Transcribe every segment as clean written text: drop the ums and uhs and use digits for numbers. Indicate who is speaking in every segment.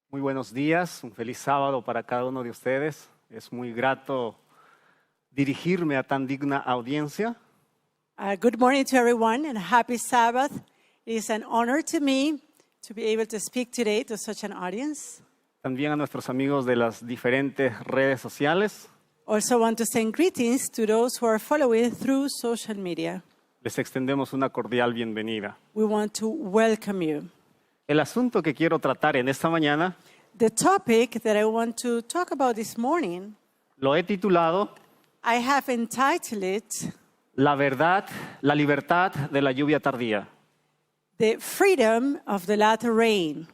Speaker 1: Muy buenos días, un feliz sábado para cada uno de ustedes. Es muy grato dirigirme a tan digna audiencia.
Speaker 2: Good morning to everyone and happy Sabbath. It is an honor to me to be able to speak today to such an audience.
Speaker 1: También a nuestros amigos de las diferentes redes sociales.
Speaker 2: Also want to send greetings to those who are following through social media.
Speaker 1: Les extendemos una cordial bienvenida.
Speaker 2: We want to welcome you.
Speaker 1: El asunto que quiero tratar en esta mañana
Speaker 2: The topic that I want to talk about this morning,
Speaker 1: lo he titulado
Speaker 2: I have entitled it,
Speaker 1: La verdad, la libertad de la lluvia tardía.
Speaker 2: The Freedom of the Latter Rain.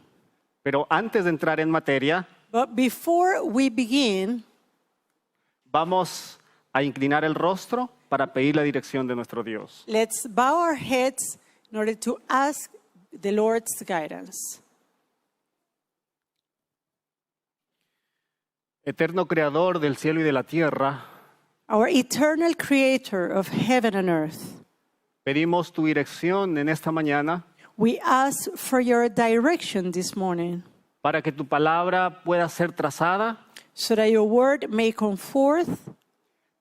Speaker 1: Pero antes de entrar en materia,
Speaker 2: But before we begin,
Speaker 1: vamos a inclinar el rostro para pedir la dirección de nuestro Dios.
Speaker 2: let's bow our heads in order to ask the Lord's guidance.
Speaker 1: Eterno Creador del cielo y de la tierra,
Speaker 2: Our eternal creator of heaven and earth,
Speaker 1: pedimos tu dirección en esta mañana
Speaker 2: we ask for your direction this morning
Speaker 1: para que tu palabra pueda ser trazada,
Speaker 2: so that your word may come forth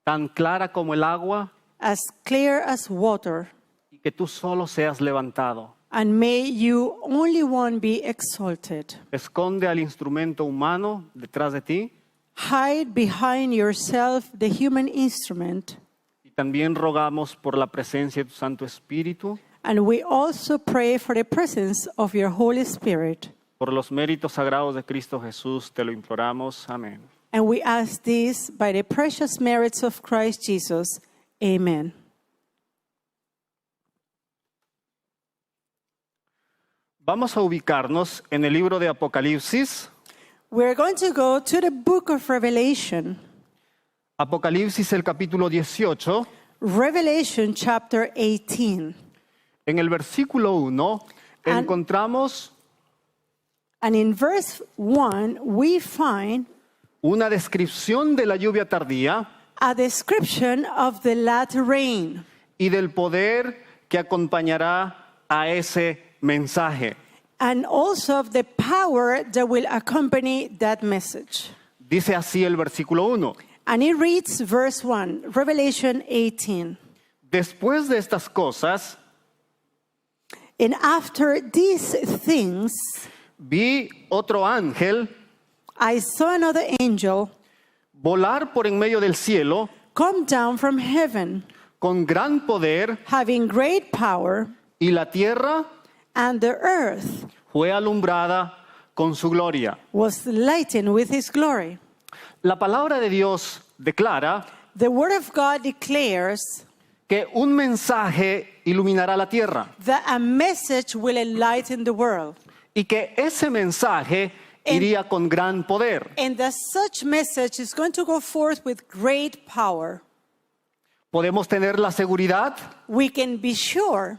Speaker 1: tan clara como el agua,
Speaker 2: as clear as water,
Speaker 1: y que tú solo seas levantado.
Speaker 2: and may you only one be exalted.
Speaker 1: Esconde al instrumento humano detrás de ti,
Speaker 2: Hide behind yourself the human instrument,
Speaker 1: y también rogamos por la presencia de tu Santo Espíritu,
Speaker 2: and we also pray for the presence of your Holy Spirit.
Speaker 1: por los méritos sagrados de Cristo Jesús, te lo imploramos. Amén.
Speaker 2: And we ask this by the precious merits of Christ Jesus. Amen.
Speaker 1: Vamos a ubicarnos en el libro de Apocalipsis,
Speaker 2: We're going to go to the book of Revelation,
Speaker 1: Apocalipsis el capítulo 18,
Speaker 2: Revelation chapter 18.
Speaker 1: en el versículo 1
Speaker 2: And-
Speaker 1: encontramos
Speaker 2: And in verse 1, we find
Speaker 1: una descripción de la lluvia tardía
Speaker 2: a description of the latter rain
Speaker 1: y del poder que acompañará a ese mensaje.
Speaker 2: and also of the power that will accompany that message.
Speaker 1: Dice así el versículo 1.
Speaker 2: And it reads verse 1, Revelation 18.
Speaker 1: Después de estas cosas,
Speaker 2: And after these things,
Speaker 1: vi otro ángel
Speaker 2: I saw another angel
Speaker 1: volar por en medio del cielo
Speaker 2: come down from heaven,
Speaker 1: con gran poder,
Speaker 2: having great power,
Speaker 1: y la tierra
Speaker 2: and the earth
Speaker 1: fue alumbrada con su gloria.
Speaker 2: was lightened with his glory.
Speaker 1: La palabra de Dios declara
Speaker 2: The word of God declares
Speaker 1: que un mensaje iluminará la tierra
Speaker 2: that a message will enlighten the world,
Speaker 1: y que ese mensaje iría con gran poder.
Speaker 2: and that such message is going to go forth with great power.
Speaker 1: Podemos tener la seguridad
Speaker 2: We can be sure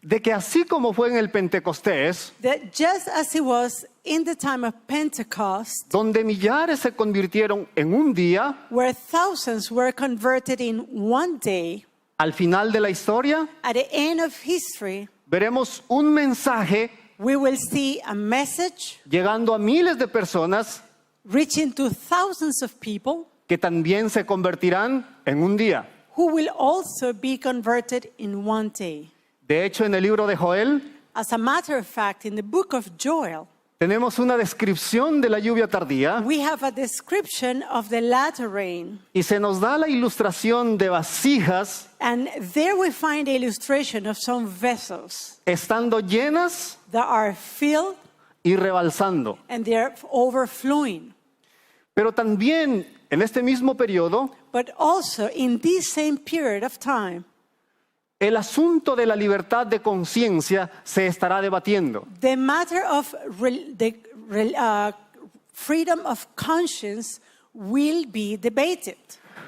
Speaker 1: de que así como fue en el Pentecostés,
Speaker 2: that just as it was in the time of Pentecost,
Speaker 1: donde millares se convirtieron en un día,
Speaker 2: where thousands were converted in one day,
Speaker 1: al final de la historia,
Speaker 2: at the end of history,
Speaker 1: veremos un mensaje
Speaker 2: we will see a message
Speaker 1: llegando a miles de personas
Speaker 2: reaching to thousands of people
Speaker 1: que también se convertirán en un día.
Speaker 2: who will also be converted in one day.
Speaker 1: De hecho, en el libro de Joel
Speaker 2: As a matter of fact, in the book of Joel,
Speaker 1: tenemos una descripción de la lluvia tardía
Speaker 2: we have a description of the latter rain.
Speaker 1: y se nos da la ilustración de vasijas
Speaker 2: And there we find the illustration of some vessels
Speaker 1: estando llenas
Speaker 2: that are filled
Speaker 1: y rebalsando.
Speaker 2: and they're overflowing.
Speaker 1: Pero también en este mismo periodo,
Speaker 2: But also in this same period of time,
Speaker 1: el asunto de la libertad de conciencia se estará debatiendo.
Speaker 2: the matter of freedom of conscience will be debated.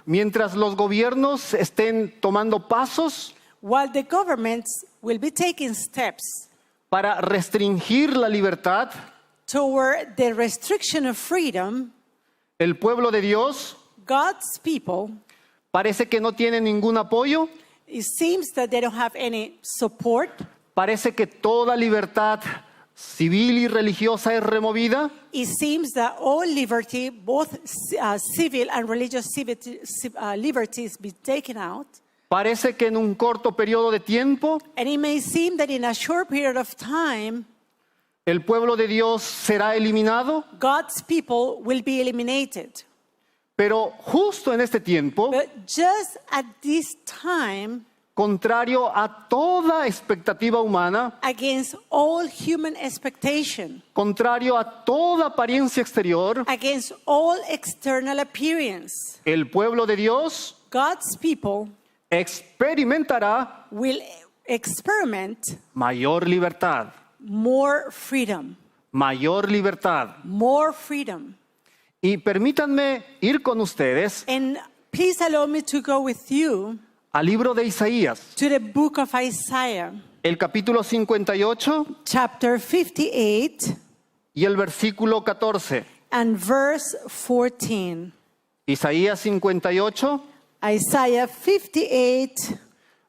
Speaker 1: Mientras los gobiernos estén tomando pasos
Speaker 2: While the governments will be taking steps
Speaker 1: para restringir la libertad,
Speaker 2: toward the restriction of freedom,
Speaker 1: el pueblo de Dios
Speaker 2: God's people,
Speaker 1: parece que no tiene ningún apoyo,
Speaker 2: it seems that they don't have any support.
Speaker 1: parece que toda libertad civil y religiosa es removida,
Speaker 2: it seems that all liberty, both civil and religious liberties, be taken out.
Speaker 1: parece que en un corto periodo de tiempo
Speaker 2: And it may seem that in a short period of time,
Speaker 1: el pueblo de Dios será eliminado,
Speaker 2: God's people will be eliminated.
Speaker 1: pero justo en este tiempo,
Speaker 2: But just at this time,
Speaker 1: contrario a toda expectativa humana,
Speaker 2: against all human expectation,
Speaker 1: contrario a toda apariencia exterior,
Speaker 2: against all external appearance,
Speaker 1: el pueblo de Dios
Speaker 2: God's people
Speaker 1: experimentará
Speaker 2: will experiment
Speaker 1: mayor libertad,
Speaker 2: more freedom,
Speaker 1: mayor libertad.
Speaker 2: more freedom.
Speaker 1: Y permítanme ir con ustedes
Speaker 2: And please allow me to go with you
Speaker 1: al libro de Isaías,
Speaker 2: to the book of Isaiah,
Speaker 1: el capítulo 58
Speaker 2: chapter 58
Speaker 1: y el versículo 14.
Speaker 2: and verse 14.
Speaker 1: Isaías 58,
Speaker 2: Isaiah 58,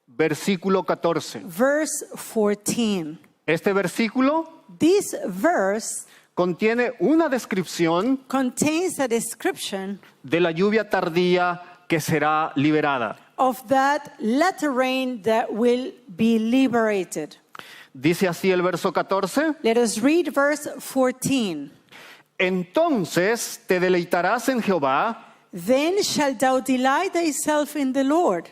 Speaker 1: versículo 14.
Speaker 2: verse 14.
Speaker 1: Este versículo
Speaker 2: This verse
Speaker 1: contiene una descripción
Speaker 2: contains a description
Speaker 1: de la lluvia tardía que será liberada.
Speaker 2: of that latter rain that will be liberated.
Speaker 1: Dice así el verso 14.
Speaker 2: Let us read verse 14.
Speaker 1: Entonces te deleitarás en Jehová
Speaker 2: Then shalt thou delight thyself in the Lord,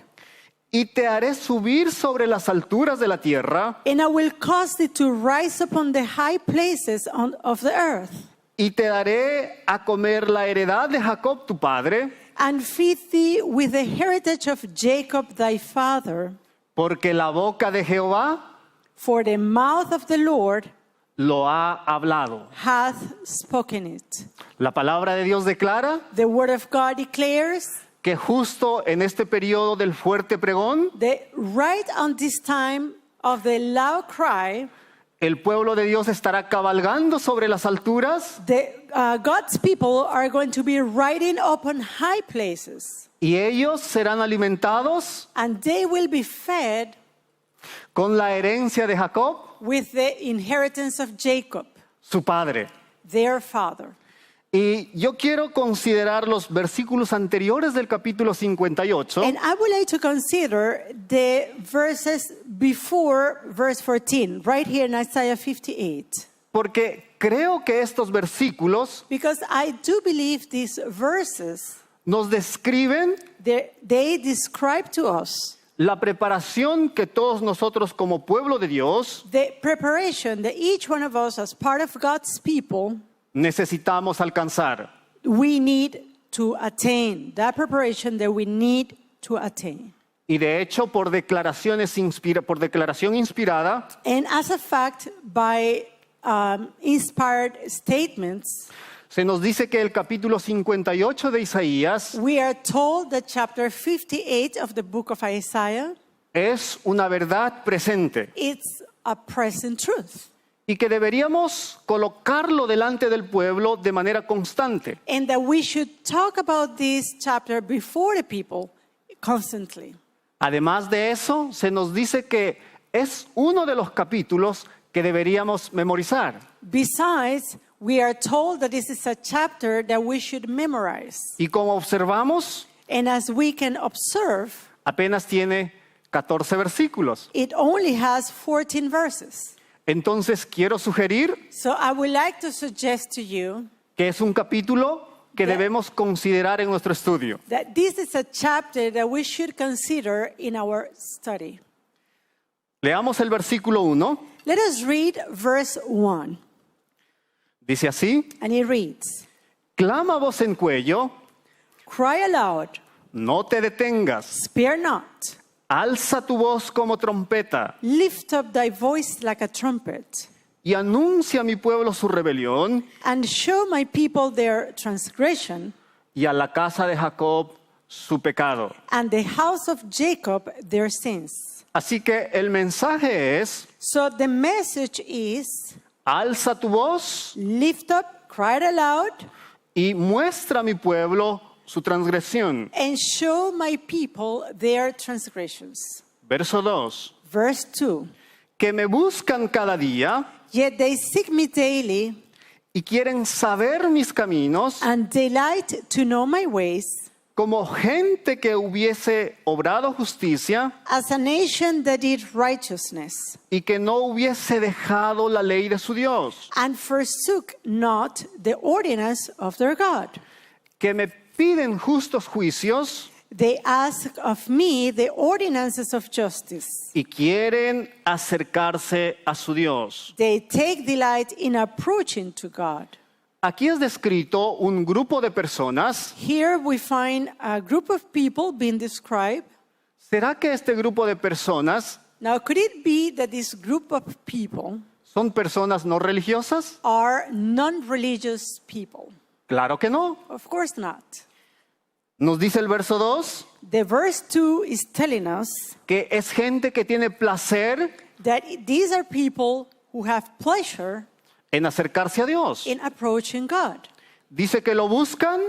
Speaker 1: y te haré subir sobre las alturas de la tierra
Speaker 2: and I will cause thee to rise upon the high places of the earth,
Speaker 1: y te daré a comer la heredad de Jacob tu padre,
Speaker 2: and feed thee with the heritage of Jacob thy father.
Speaker 1: porque la boca de Jehová
Speaker 2: For the mouth of the Lord
Speaker 1: lo ha hablado.
Speaker 2: hath spoken it.
Speaker 1: La palabra de Dios declara
Speaker 2: The word of God declares
Speaker 1: que justo en este periodo del fuerte pregón,
Speaker 2: that right on this time of the loud cry,
Speaker 1: el pueblo de Dios estará cabalgando sobre las alturas
Speaker 2: God's people are going to be riding upon high places,
Speaker 1: y ellos serán alimentados
Speaker 2: and they will be fed
Speaker 1: con la herencia de Jacob,
Speaker 2: with the inheritance of Jacob,
Speaker 1: su padre.
Speaker 2: their father.
Speaker 1: Y yo quiero considerar los versículos anteriores del capítulo 58
Speaker 2: And I would like to consider the verses before verse 14, right here in Isaiah 58.
Speaker 1: porque creo que estos versículos
Speaker 2: Because I do believe these verses,
Speaker 1: nos describen
Speaker 2: they describe to us
Speaker 1: la preparación que todos nosotros como pueblo de Dios
Speaker 2: the preparation that each one of us as part of God's people,
Speaker 1: necesitamos alcanzar.
Speaker 2: we need to attain. That preparation that we need to attain.
Speaker 1: Y de hecho, por declaración inspirada,
Speaker 2: And as a fact, by inspired statements,
Speaker 1: se nos dice que el capítulo 58 de Isaías
Speaker 2: we are told that chapter 58 of the book of Isaiah,
Speaker 1: es una verdad presente
Speaker 2: it's a present truth.
Speaker 1: y que deberíamos colocarlo delante del pueblo de manera constante.
Speaker 2: And that we should talk about this chapter before the people constantly.
Speaker 1: Además de eso, se nos dice que es uno de los capítulos que deberíamos memorizar.
Speaker 2: Besides, we are told that this is a chapter that we should memorize.
Speaker 1: Y como observamos,
Speaker 2: And as we can observe,
Speaker 1: apenas tiene 14 versículos.
Speaker 2: it only has 14 verses.
Speaker 1: Entonces quiero sugerir
Speaker 2: So I would like to suggest to you
Speaker 1: que es un capítulo que debemos considerar en nuestro estudio.
Speaker 2: that this is a chapter that we should consider in our study.
Speaker 1: Leamos el versículo 1.
Speaker 2: Let us read verse 1.
Speaker 1: Dice así:
Speaker 2: And it reads,
Speaker 1: clama a voz en cuello,
Speaker 2: cry aloud,
Speaker 1: no te detengas,
Speaker 2: spare not,
Speaker 1: alza tu voz como trompeta
Speaker 2: lift up thy voice like a trumpet,
Speaker 1: y anuncia a mi pueblo su rebelión
Speaker 2: and show my people their transgression,
Speaker 1: y a la casa de Jacob su pecado.
Speaker 2: and the house of Jacob their sins.
Speaker 1: Así que el mensaje es:
Speaker 2: So the message is,
Speaker 1: alza tu voz
Speaker 2: lift up, cry it aloud,
Speaker 1: y muestra a mi pueblo su transgresión.
Speaker 2: and show my people their transgressions.
Speaker 1: Verso 2.
Speaker 2: Verse 2.
Speaker 1: Que me buscan cada día
Speaker 2: Yet they seek me daily
Speaker 1: y quieren saber mis caminos
Speaker 2: and delight to know my ways,
Speaker 1: como gente que hubiese obrado justicia
Speaker 2: as a nation that did righteousness,
Speaker 1: y que no hubiese dejado la ley de su Dios.
Speaker 2: and forsook not the ordinance of their God.
Speaker 1: Que me piden justos juicios
Speaker 2: They ask of me the ordinances of justice.
Speaker 1: y quieren acercarse a su Dios.
Speaker 2: They take delight in approaching to God.
Speaker 1: Aquí es descrito un grupo de personas.
Speaker 2: Here we find a group of people being described.
Speaker 1: ¿Será que este grupo de personas
Speaker 2: Now, could it be that this group of people
Speaker 1: son personas no religiosas?
Speaker 2: are non-religious people?
Speaker 1: Claro que no.
Speaker 2: Of course not.
Speaker 1: Nos dice el verso 2
Speaker 2: The verse 2 is telling us
Speaker 1: que es gente que tiene placer
Speaker 2: that these are people who have pleasure
Speaker 1: en acercarse a Dios.
Speaker 2: in approaching God.
Speaker 1: Dice que lo buscan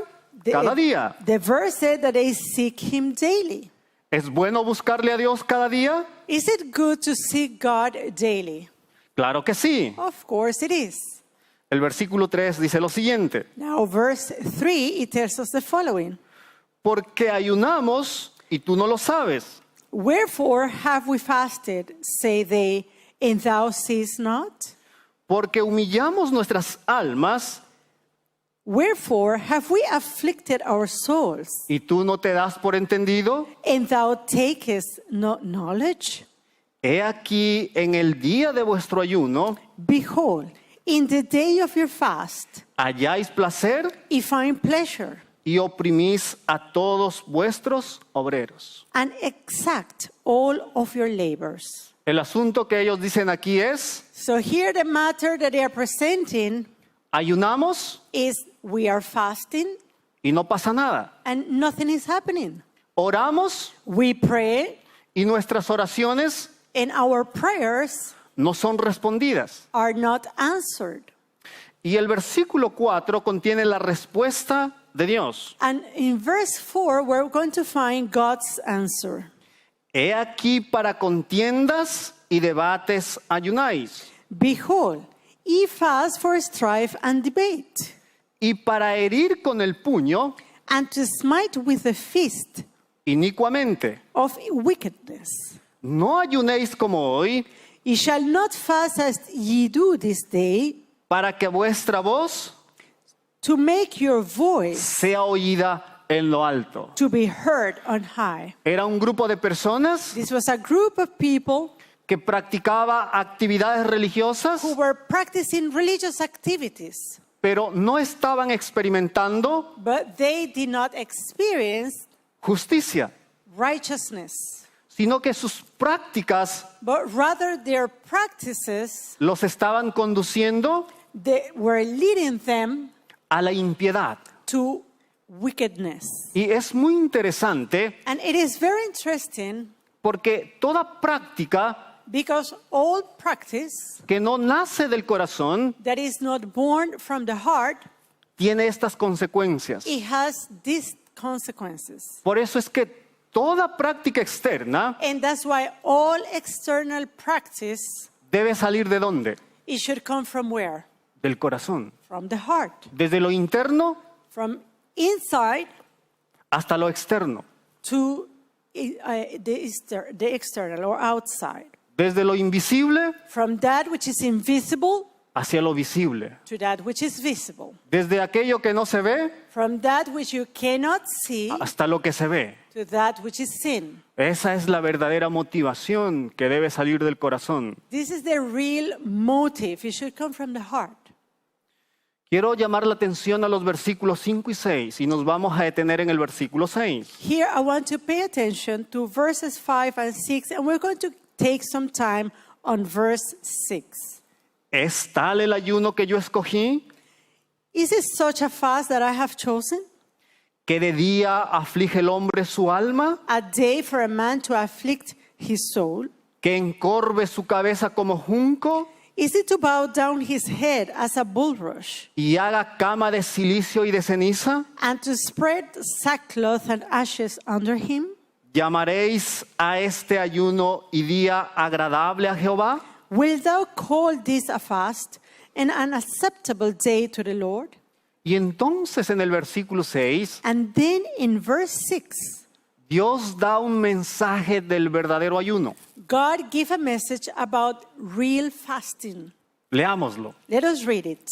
Speaker 1: cada día.
Speaker 2: The verse said that they seek Him daily.
Speaker 1: ¿Es bueno buscarle a Dios cada día?
Speaker 2: Is it good to seek God daily?
Speaker 1: Claro que sí.
Speaker 2: Of course it is.
Speaker 1: El versículo 3 dice lo siguiente.
Speaker 2: Now, verse 3, it tells us the following.
Speaker 1: Porque ayunamos y tú no lo sabes.
Speaker 2: Wherefore have we fasted, say they, and thou seest not?
Speaker 1: Porque humillamos nuestras almas
Speaker 2: Wherefore have we afflicted our souls,
Speaker 1: y tú no te das por entendido.
Speaker 2: and thou takest not knowledge?
Speaker 1: He aquí en el día de vuestro ayuno
Speaker 2: Behold, in the day of your fast,
Speaker 1: halláis placer
Speaker 2: ye find pleasure,
Speaker 1: y oprimís a todos vuestros obreros.
Speaker 2: and exact all of your labors.
Speaker 1: El asunto que ellos dicen aquí es,
Speaker 2: So here the matter that they are presenting
Speaker 1: ayunamos
Speaker 2: is we are fasting
Speaker 1: y no pasa nada.
Speaker 2: and nothing is happening.
Speaker 1: Oramos
Speaker 2: We pray
Speaker 1: y nuestras oraciones
Speaker 2: and our prayers
Speaker 1: no son respondidas.
Speaker 2: are not answered.
Speaker 1: Y el versículo 4 contiene la respuesta de Dios.
Speaker 2: And in verse 4, we're going to find God's answer.
Speaker 1: He aquí para contiendas y debates ayunáis,
Speaker 2: Behold, ye fast for strife and debate,
Speaker 1: y para herir con el puño
Speaker 2: and to smite with the fist
Speaker 1: inicuamente.
Speaker 2: of wickedness.
Speaker 1: No ayunéis como hoy,
Speaker 2: Ye shall not fast as ye do this day,
Speaker 1: para que vuestra voz
Speaker 2: to make your voice
Speaker 1: sea oída en lo alto.
Speaker 2: to be heard on high.
Speaker 1: Era un grupo de personas
Speaker 2: This was a group of people
Speaker 1: que practicaba actividades religiosas,
Speaker 2: who were practicing religious activities,
Speaker 1: pero no estaban experimentando
Speaker 2: but they did not experience
Speaker 1: justicia,
Speaker 2: righteousness,
Speaker 1: sino que sus prácticas
Speaker 2: but rather their practices,
Speaker 1: los estaban conduciendo
Speaker 2: they were leading them
Speaker 1: a la impiedad.
Speaker 2: to wickedness.
Speaker 1: Y es muy interesante
Speaker 2: And it is very interesting
Speaker 1: porque toda práctica
Speaker 2: because all practice
Speaker 1: que no nace del corazón
Speaker 2: that is not born from the heart,
Speaker 1: tiene estas consecuencias.
Speaker 2: it has these consequences.
Speaker 1: Por eso es que toda práctica externa
Speaker 2: And that's why all external practice,
Speaker 1: debe salir ¿de dónde?
Speaker 2: it should come from where?
Speaker 1: Del corazón.
Speaker 2: From the heart.
Speaker 1: Desde lo interno
Speaker 2: From inside
Speaker 1: hasta lo externo.
Speaker 2: to the external or outside.
Speaker 1: Desde lo invisible
Speaker 2: From that which is invisible
Speaker 1: hacia lo visible.
Speaker 2: to that which is visible.
Speaker 1: Desde aquello que no se ve
Speaker 2: From that which you cannot see
Speaker 1: hasta lo que se ve.
Speaker 2: to that which is seen.
Speaker 1: Esa es la verdadera motivación que debe salir del corazón.
Speaker 2: This is the real motive. It should come from the heart.
Speaker 1: Quiero llamar la atención a los versículos 5 y 6 y nos vamos a detener en el versículo 6.
Speaker 2: Here I want to pay attention to verses 5 and 6, and we're going to take some time on verse 6.
Speaker 1: ¿Es tal el ayuno que yo escogí,
Speaker 2: Is it such a fast that I have chosen?
Speaker 1: que de día aflige el hombre su alma,
Speaker 2: A day for a man to afflict his soul?
Speaker 1: que encorve su cabeza como junco
Speaker 2: Is it to bow down his head as a bulrush,
Speaker 1: y haga cama de silicio y de ceniza?
Speaker 2: and to spread sackcloth and ashes under him?
Speaker 1: ¿Llamaréis a este ayuno y día agradable a Jehová?
Speaker 2: Wilt thou call this a fast and an acceptable day to the Lord?
Speaker 1: Y entonces en el versículo 6,
Speaker 2: And then in verse 6,
Speaker 1: Dios da un mensaje del verdadero ayuno.
Speaker 2: God gave a message about real fasting.
Speaker 1: Leámoslo.
Speaker 2: Let us read it.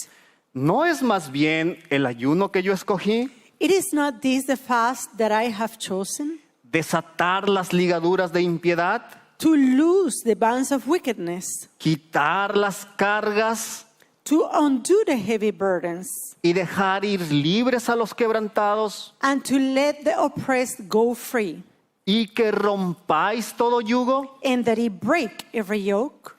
Speaker 1: ¿No es más bien el ayuno que yo escogí?
Speaker 2: It is not this the fast that I have chosen,
Speaker 1: Desatar las ligaduras de impiedad,
Speaker 2: to loose the bands of wickedness,
Speaker 1: quitar las cargas
Speaker 2: to undo the heavy burdens,
Speaker 1: y dejar ir libres a los quebrantados,
Speaker 2: and to let the oppressed go free,
Speaker 1: y que rompáis todo yugo.
Speaker 2: and that he break every yoke.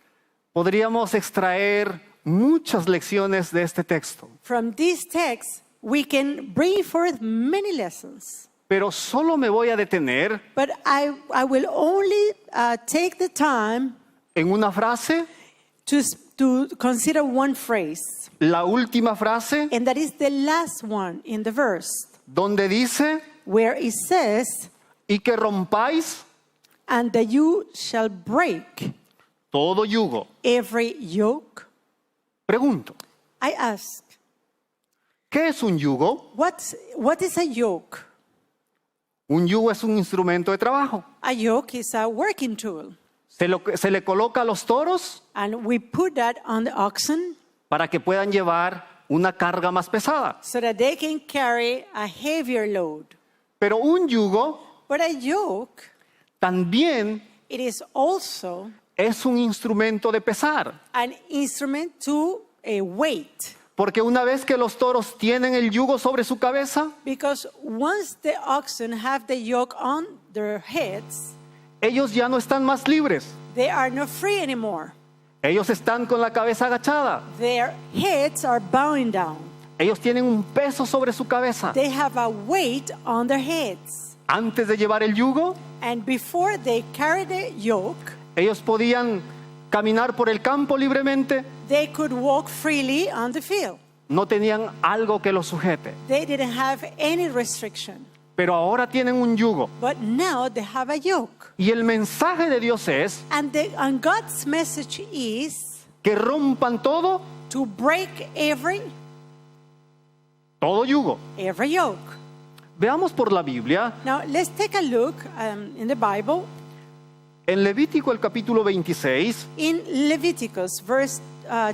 Speaker 1: Podríamos extraer muchas lecciones de este texto,
Speaker 2: From this text, we can bring forth many lessons.
Speaker 1: pero solo me voy a detener
Speaker 2: But I will only take the time
Speaker 1: en una frase,
Speaker 2: to consider one phrase,
Speaker 1: la última frase,
Speaker 2: and that is the last one in the verse,
Speaker 1: donde dice,
Speaker 2: where it says,
Speaker 1: y que rompáis
Speaker 2: and that you shall break
Speaker 1: todo yugo.
Speaker 2: every yoke.
Speaker 1: Pregunto,
Speaker 2: I ask,
Speaker 1: ¿qué es un yugo?
Speaker 2: what is a yoke?
Speaker 1: Un yugo es un instrumento de trabajo.
Speaker 2: A yoke is a working tool,
Speaker 1: Se le coloca a los toros
Speaker 2: and we put that on the oxen
Speaker 1: para que puedan llevar una carga más pesada.
Speaker 2: so that they can carry a heavier load.
Speaker 1: Pero un yugo
Speaker 2: But a yoke,
Speaker 1: también
Speaker 2: it is also
Speaker 1: es un instrumento de pesar.
Speaker 2: an instrument to a weight.
Speaker 1: Porque una vez que los toros tienen el yugo sobre su cabeza,
Speaker 2: Because once the oxen have the yoke on their heads,
Speaker 1: ellos ya no están más libres.
Speaker 2: they are not free anymore.
Speaker 1: Ellos están con la cabeza agachada.
Speaker 2: Their heads are bowing down.
Speaker 1: Ellos tienen un peso sobre su cabeza.
Speaker 2: They have a weight on their heads.
Speaker 1: Antes de llevar el yugo,
Speaker 2: And before they carry the yoke,
Speaker 1: ellos podían caminar por el campo libremente.
Speaker 2: they could walk freely on the field.
Speaker 1: No tenían algo que los sujete.
Speaker 2: They didn't have any restriction.
Speaker 1: Pero ahora tienen un yugo.
Speaker 2: But now they have a yoke.
Speaker 1: Y el mensaje de Dios es
Speaker 2: And God's message is
Speaker 1: que rompan todo
Speaker 2: to break every
Speaker 1: yugo.
Speaker 2: yoke.
Speaker 1: Veamos por la Biblia,
Speaker 2: Now let's take a look in the Bible,
Speaker 1: en Levítico el capítulo 26
Speaker 2: in Leviticus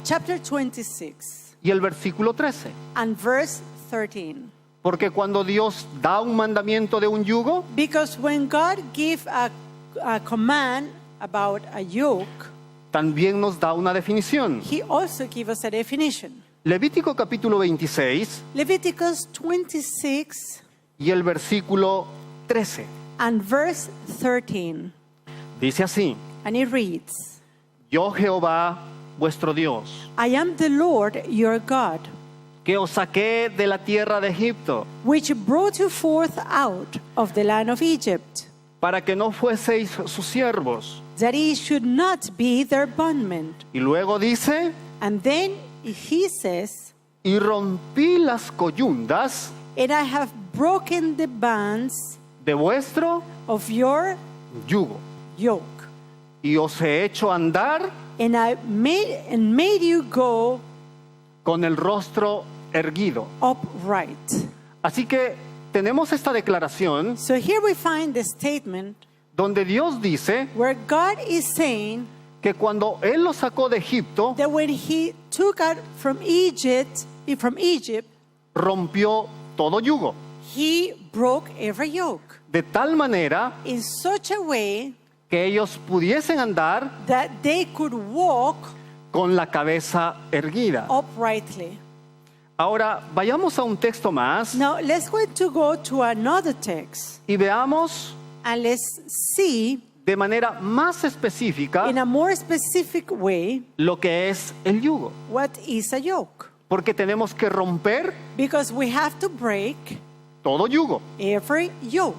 Speaker 2: chapter 26
Speaker 1: y el versículo 13.
Speaker 2: and verse 13.
Speaker 1: Porque cuando Dios da un mandamiento de un yugo,
Speaker 2: Because when God gives a command about a yoke,
Speaker 1: también nos da una definición.
Speaker 2: He also gives us a definition.
Speaker 1: Levítico capítulo 26
Speaker 2: Leviticus 26
Speaker 1: y el versículo 13.
Speaker 2: and verse 13.
Speaker 1: Dice así:
Speaker 2: And it reads,
Speaker 1: Yo Jehová vuestro Dios,
Speaker 2: I am the Lord your God,
Speaker 1: que os saqué de la tierra de Egipto,
Speaker 2: which brought you forth out of the land of Egypt,
Speaker 1: para que no fueseis sus siervos.
Speaker 2: that ye should not be their bondmen.
Speaker 1: Y luego dice:
Speaker 2: And then he says,
Speaker 1: y rompí las coyundas
Speaker 2: and I have broken the bands
Speaker 1: de vuestro
Speaker 2: of your
Speaker 1: yugo,
Speaker 2: yoke,
Speaker 1: y os he hecho andar
Speaker 2: and I made you go
Speaker 1: con el rostro erguido.
Speaker 2: upright.
Speaker 1: Así que tenemos esta declaración
Speaker 2: So here we find the statement
Speaker 1: donde Dios dice
Speaker 2: where God is saying
Speaker 1: que cuando Él los sacó de Egipto,
Speaker 2: that when he took out from Egypt,
Speaker 1: rompió todo yugo,
Speaker 2: he broke every yoke
Speaker 1: de tal manera
Speaker 2: in such a way
Speaker 1: que ellos pudiesen andar
Speaker 2: that they could walk
Speaker 1: con la cabeza erguida.
Speaker 2: uprightly.
Speaker 1: Ahora, vayamos a un texto más
Speaker 2: Now let's go to another text
Speaker 1: y veamos
Speaker 2: and let's see
Speaker 1: de manera más específica
Speaker 2: in a more specific way
Speaker 1: lo que es el yugo.
Speaker 2: what is a yoke.
Speaker 1: Porque tenemos que romper
Speaker 2: Because we have to break
Speaker 1: todo yugo.
Speaker 2: every yoke.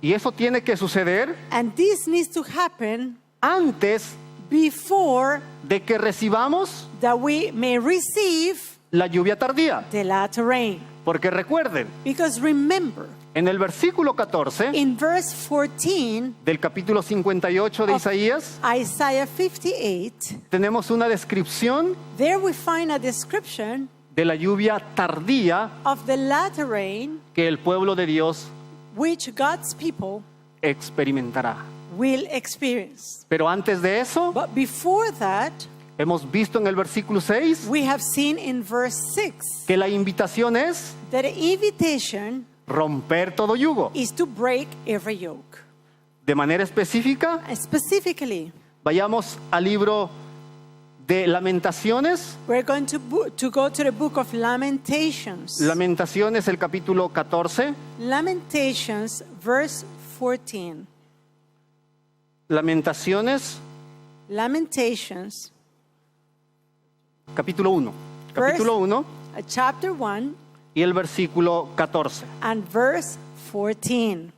Speaker 1: Y eso tiene que suceder
Speaker 2: And this needs to happen
Speaker 1: antes
Speaker 2: before
Speaker 1: de que recibamos
Speaker 2: that we may receive
Speaker 1: la lluvia tardía.
Speaker 2: the latter rain.
Speaker 1: Porque recuerden,
Speaker 2: Because remember,
Speaker 1: en el versículo 14
Speaker 2: in verse 14
Speaker 1: del capítulo 58 de
Speaker 2: of
Speaker 1: Isaías,
Speaker 2: Isaiah 58,
Speaker 1: tenemos una descripción
Speaker 2: there we find a description
Speaker 1: de la lluvia tardía
Speaker 2: of the latter rain
Speaker 1: que el pueblo de Dios
Speaker 2: which God's people
Speaker 1: experimentará.
Speaker 2: will experience.
Speaker 1: Pero antes de eso,
Speaker 2: But before that,
Speaker 1: hemos visto en el versículo 6
Speaker 2: we have seen in verse 6
Speaker 1: que la invitación es
Speaker 2: that the invitation
Speaker 1: romper todo yugo.
Speaker 2: is to break every yoke.
Speaker 1: De manera específica,
Speaker 2: And specifically,
Speaker 1: vayamos al libro de Lamentaciones.
Speaker 2: we're going to go to the book of Lamentations.
Speaker 1: Lamentaciones, el capítulo 14.
Speaker 2: Lamentations, verse 14.
Speaker 1: Lamentaciones,
Speaker 2: Lamentations,
Speaker 1: capítulo 1.
Speaker 2: Verse-
Speaker 1: Capítulo 1
Speaker 2: chapter 1
Speaker 1: y el versículo 14.
Speaker 2: and verse 14.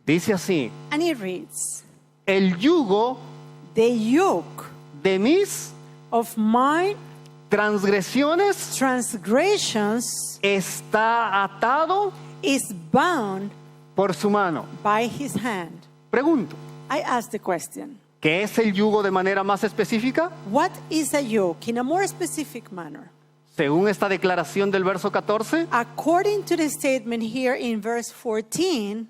Speaker 1: Dice así:
Speaker 2: And it reads,
Speaker 1: el yugo
Speaker 2: the yoke
Speaker 1: de mis
Speaker 2: of my
Speaker 1: transgresiones
Speaker 2: transgressions
Speaker 1: está atado
Speaker 2: is bound
Speaker 1: por su mano.
Speaker 2: by his hand.
Speaker 1: Pregunto,
Speaker 2: I ask the question,
Speaker 1: ¿qué es el yugo de manera más específica?
Speaker 2: what is a yoke in a more specific manner?
Speaker 1: Según esta declaración del verso 14,
Speaker 2: According to the statement here in verse 14,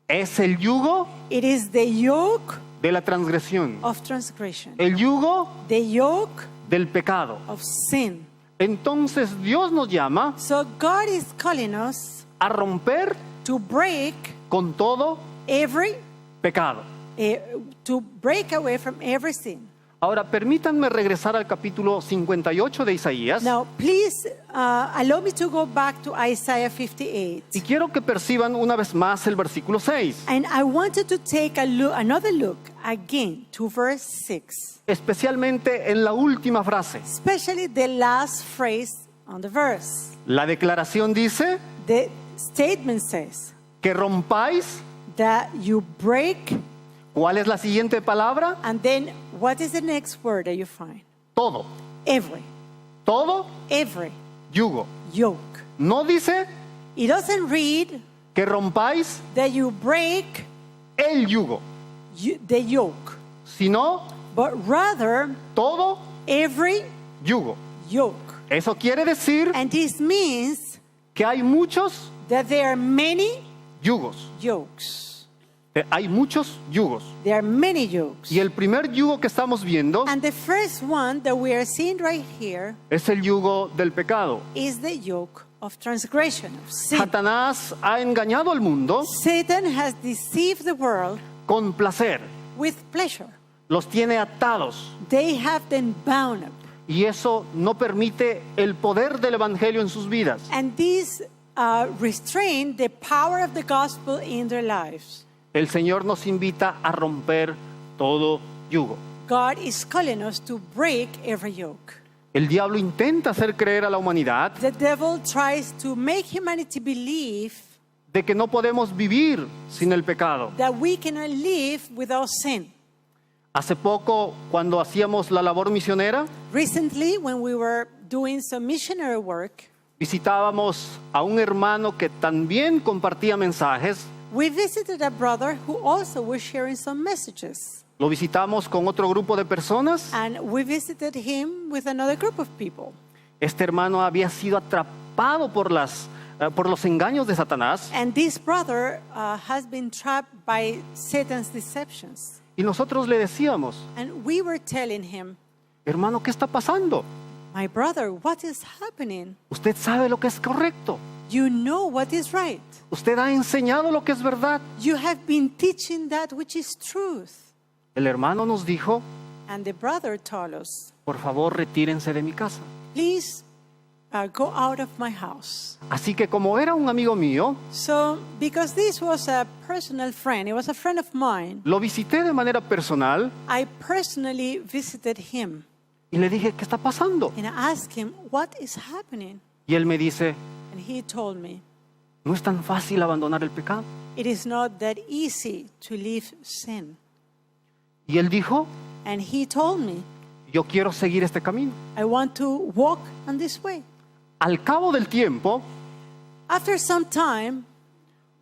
Speaker 1: es el yugo
Speaker 2: it is the yoke
Speaker 1: de la transgresión,
Speaker 2: of transgression,
Speaker 1: el yugo
Speaker 2: the yoke
Speaker 1: del pecado.
Speaker 2: of sin.
Speaker 1: Entonces Dios nos llama
Speaker 2: So God is calling us
Speaker 1: a romper
Speaker 2: to break
Speaker 1: con todo
Speaker 2: every,
Speaker 1: pecado.
Speaker 2: to break away from every sin.
Speaker 1: Ahora, permítanme regresar al capítulo 58 de Isaías
Speaker 2: Now, please allow me to go back to Isaiah 58.
Speaker 1: y quiero que perciban una vez más el versículo 6,
Speaker 2: And I wanted to take another look again to verse 6,
Speaker 1: especialmente en la última frase.
Speaker 2: especially the last phrase on the verse.
Speaker 1: La declaración dice
Speaker 2: The statement says
Speaker 1: que rompáis.
Speaker 2: that you break,
Speaker 1: ¿Cuál es la siguiente palabra?
Speaker 2: and then what is the next word that you find?
Speaker 1: Todo.
Speaker 2: Every
Speaker 1: Yugo.
Speaker 2: yoke.
Speaker 1: No dice
Speaker 2: It doesn't read
Speaker 1: que rompáis
Speaker 2: that you break
Speaker 1: el yugo,
Speaker 2: the yoke,
Speaker 1: sino
Speaker 2: but rather
Speaker 1: todo
Speaker 2: every
Speaker 1: yugo.
Speaker 2: yoke.
Speaker 1: Eso quiere decir
Speaker 2: And this means
Speaker 1: que hay muchos
Speaker 2: that there are many
Speaker 1: yugos.
Speaker 2: yokes.
Speaker 1: Hay muchos yugos.
Speaker 2: There are many yokes.
Speaker 1: Y el primer yugo que estamos viendo
Speaker 2: And the first one that we are seeing right here
Speaker 1: es el yugo del pecado.
Speaker 2: is the yoke of transgression, of sin.
Speaker 1: Satanás ha engañado al mundo
Speaker 2: Satan has deceived the world
Speaker 1: con placer.
Speaker 2: with pleasure.
Speaker 1: Los tiene atados.
Speaker 2: They have them bound up.
Speaker 1: Y eso no permite el poder del evangelio en sus vidas.
Speaker 2: And these restrain the power of the gospel in their lives.
Speaker 1: El Señor nos invita a romper todo yugo.
Speaker 2: God is calling us to break every yoke.
Speaker 1: El diablo intenta hacer creer a la humanidad
Speaker 2: The devil tries to make humanity believe
Speaker 1: de que no podemos vivir sin el pecado.
Speaker 2: that we cannot live without sin.
Speaker 1: Hace poco, cuando hacíamos la labor misionera,
Speaker 2: Recently, when we were doing some missionary work,
Speaker 1: visitábamos a un hermano que también compartía mensajes.
Speaker 2: we visited a brother who also was sharing some messages.
Speaker 1: Lo visitamos con otro grupo de personas.
Speaker 2: And we visited him with another group of people.
Speaker 1: Este hermano había sido atrapado por los engaños de Satanás.
Speaker 2: And this brother has been trapped by Satan's deceptions.
Speaker 1: Y nosotros le decíamos,
Speaker 2: And we were telling him,
Speaker 1: hermano, ¿qué está pasando?
Speaker 2: my brother, what is happening?
Speaker 1: Usted sabe lo que es correcto.
Speaker 2: You know what is right.
Speaker 1: Usted ha enseñado lo que es verdad.
Speaker 2: You have been teaching that which is truth.
Speaker 1: El hermano nos dijo,
Speaker 2: And the brother told us,
Speaker 1: por favor, retírense de mi casa.
Speaker 2: please go out of my house.
Speaker 1: Así que como era un amigo mío,
Speaker 2: So, because this was a personal friend, it was a friend of mine,
Speaker 1: lo visité de manera personal
Speaker 2: I personally visited him.
Speaker 1: y le dije, ¿qué está pasando?
Speaker 2: And I asked him, what is happening?
Speaker 1: Y él me dice,
Speaker 2: And he told me,
Speaker 1: no es tan fácil abandonar el pecado.
Speaker 2: it is not that easy to leave sin.
Speaker 1: Y él dijo,
Speaker 2: And he told me,
Speaker 1: yo quiero seguir este camino.
Speaker 2: I want to walk on this way.
Speaker 1: Al cabo del tiempo,
Speaker 2: After some time,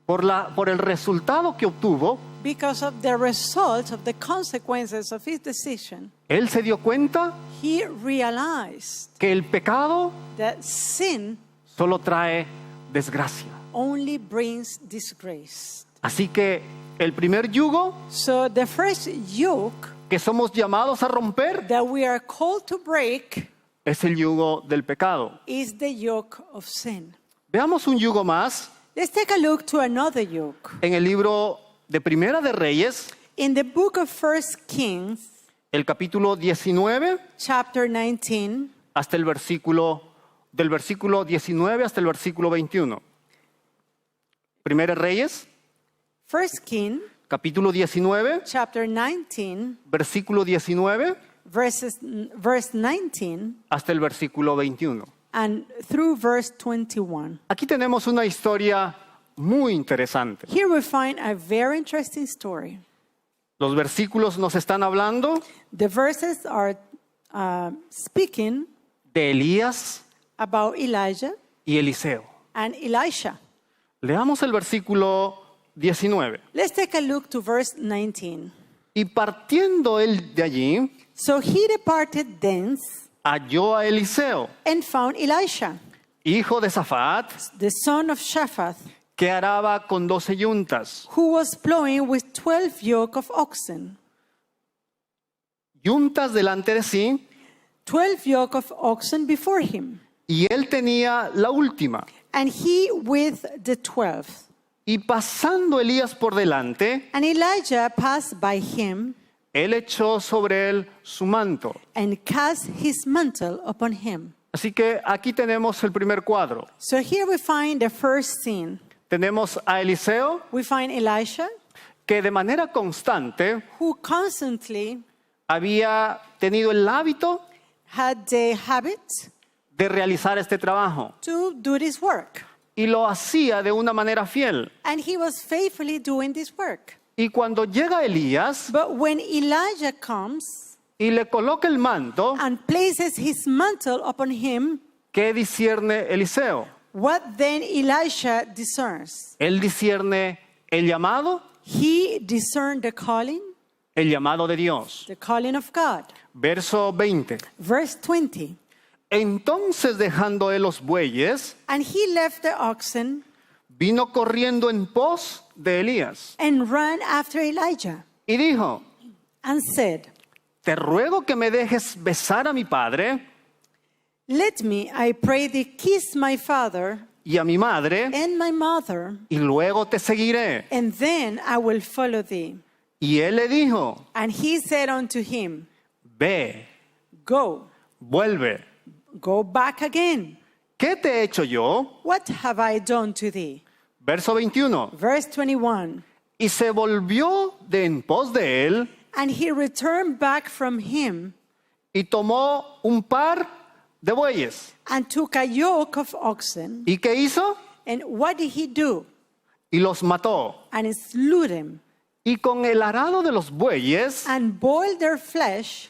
Speaker 1: por el resultado que obtuvo,
Speaker 2: because of the result of the consequences of his decision,
Speaker 1: él se dio cuenta
Speaker 2: he realized
Speaker 1: que el pecado
Speaker 2: that sin
Speaker 1: solo trae desgracia.
Speaker 2: only brings disgrace.
Speaker 1: Así que el primer yugo
Speaker 2: So the first yoke
Speaker 1: que somos llamados a romper
Speaker 2: that we are called to break
Speaker 1: es el yugo del pecado.
Speaker 2: is the yoke of sin.
Speaker 1: Veamos un yugo más
Speaker 2: Let's take a look to another yoke.
Speaker 1: en el libro de Primera de Reyes,
Speaker 2: In the book of 1 Kings,
Speaker 1: el capítulo 19
Speaker 2: chapter 19,
Speaker 1: hasta el del versículo 19 hasta el versículo 21. Primera de Reyes,
Speaker 2: 1 King,
Speaker 1: capítulo 19,
Speaker 2: chapter 19,
Speaker 1: versículo 19
Speaker 2: verse 19,
Speaker 1: hasta el versículo 21.
Speaker 2: and through verse 21.
Speaker 1: Aquí tenemos una historia muy interesante.
Speaker 2: Here we find a very interesting story.
Speaker 1: Los versículos nos están hablando
Speaker 2: The verses are speaking
Speaker 1: de Elías
Speaker 2: about Elijah
Speaker 1: y Eliseo.
Speaker 2: and Elisha.
Speaker 1: Leamos el versículo 19.
Speaker 2: Let's take a look to verse 19.
Speaker 1: Y partiendo él de allí,
Speaker 2: So he departed thence
Speaker 1: halló a Eliseo,
Speaker 2: and found Elisha,
Speaker 1: hijo de Safat,
Speaker 2: the son of Shaphat,
Speaker 1: que araba con 12 yuntas.
Speaker 2: who was plowing with 12 yoke of oxen.
Speaker 1: Yuntas delante de sí,
Speaker 2: 12 yoke of oxen before him,
Speaker 1: y él tenía la última.
Speaker 2: and he with the 12.
Speaker 1: Y pasando Elías por delante,
Speaker 2: And Elijah passed by him
Speaker 1: él echó sobre él su manto.
Speaker 2: and cast his mantle upon him.
Speaker 1: Así que aquí tenemos el primer cuadro.
Speaker 2: So here we find the first scene.
Speaker 1: Tenemos a Eliseo,
Speaker 2: We find Elisha,
Speaker 1: que de manera constante
Speaker 2: who constantly
Speaker 1: había tenido el hábito
Speaker 2: had the habit
Speaker 1: de realizar este trabajo.
Speaker 2: to do this work.
Speaker 1: Y lo hacía de una manera fiel.
Speaker 2: And he was faithfully doing this work.
Speaker 1: Y cuando llega Elías
Speaker 2: But when Elijah comes
Speaker 1: y le coloca el manto,
Speaker 2: and places his mantle upon him,
Speaker 1: ¿qué discierne Eliseo?
Speaker 2: what then Elisha discerns?
Speaker 1: Él discierne el llamado,
Speaker 2: He discerned the
Speaker 1: llamado de Dios.
Speaker 2: calling of God.
Speaker 1: Verso 20.
Speaker 2: Verse 20.
Speaker 1: Entonces dejando él los bueyes,
Speaker 2: And he left the oxen
Speaker 1: vino corriendo en pos de Elías
Speaker 2: and ran after Elijah
Speaker 1: y dijo,
Speaker 2: and said,
Speaker 1: te ruego que me dejes besar a mi padre
Speaker 2: Let me, I pray thee, kiss my father
Speaker 1: y a mi madre,
Speaker 2: and my mother,
Speaker 1: y luego te seguiré.
Speaker 2: and then I will follow thee.
Speaker 1: Y él le dijo,
Speaker 2: And he said unto him,
Speaker 1: ve,
Speaker 2: Go,
Speaker 1: vuelve.
Speaker 2: go back again.
Speaker 1: ¿Qué te he hecho yo?
Speaker 2: What have I done to thee?
Speaker 1: Verso 21.
Speaker 2: Verse 21.
Speaker 1: Y se volvió de en pos de él
Speaker 2: And he returned back from him
Speaker 1: y tomó un par de bueyes.
Speaker 2: and took a yoke of oxen.
Speaker 1: ¿Y qué hizo?
Speaker 2: And what did he do?
Speaker 1: Y los mató.
Speaker 2: And he slew them
Speaker 1: Y con el arado de los bueyes
Speaker 2: and boiled their flesh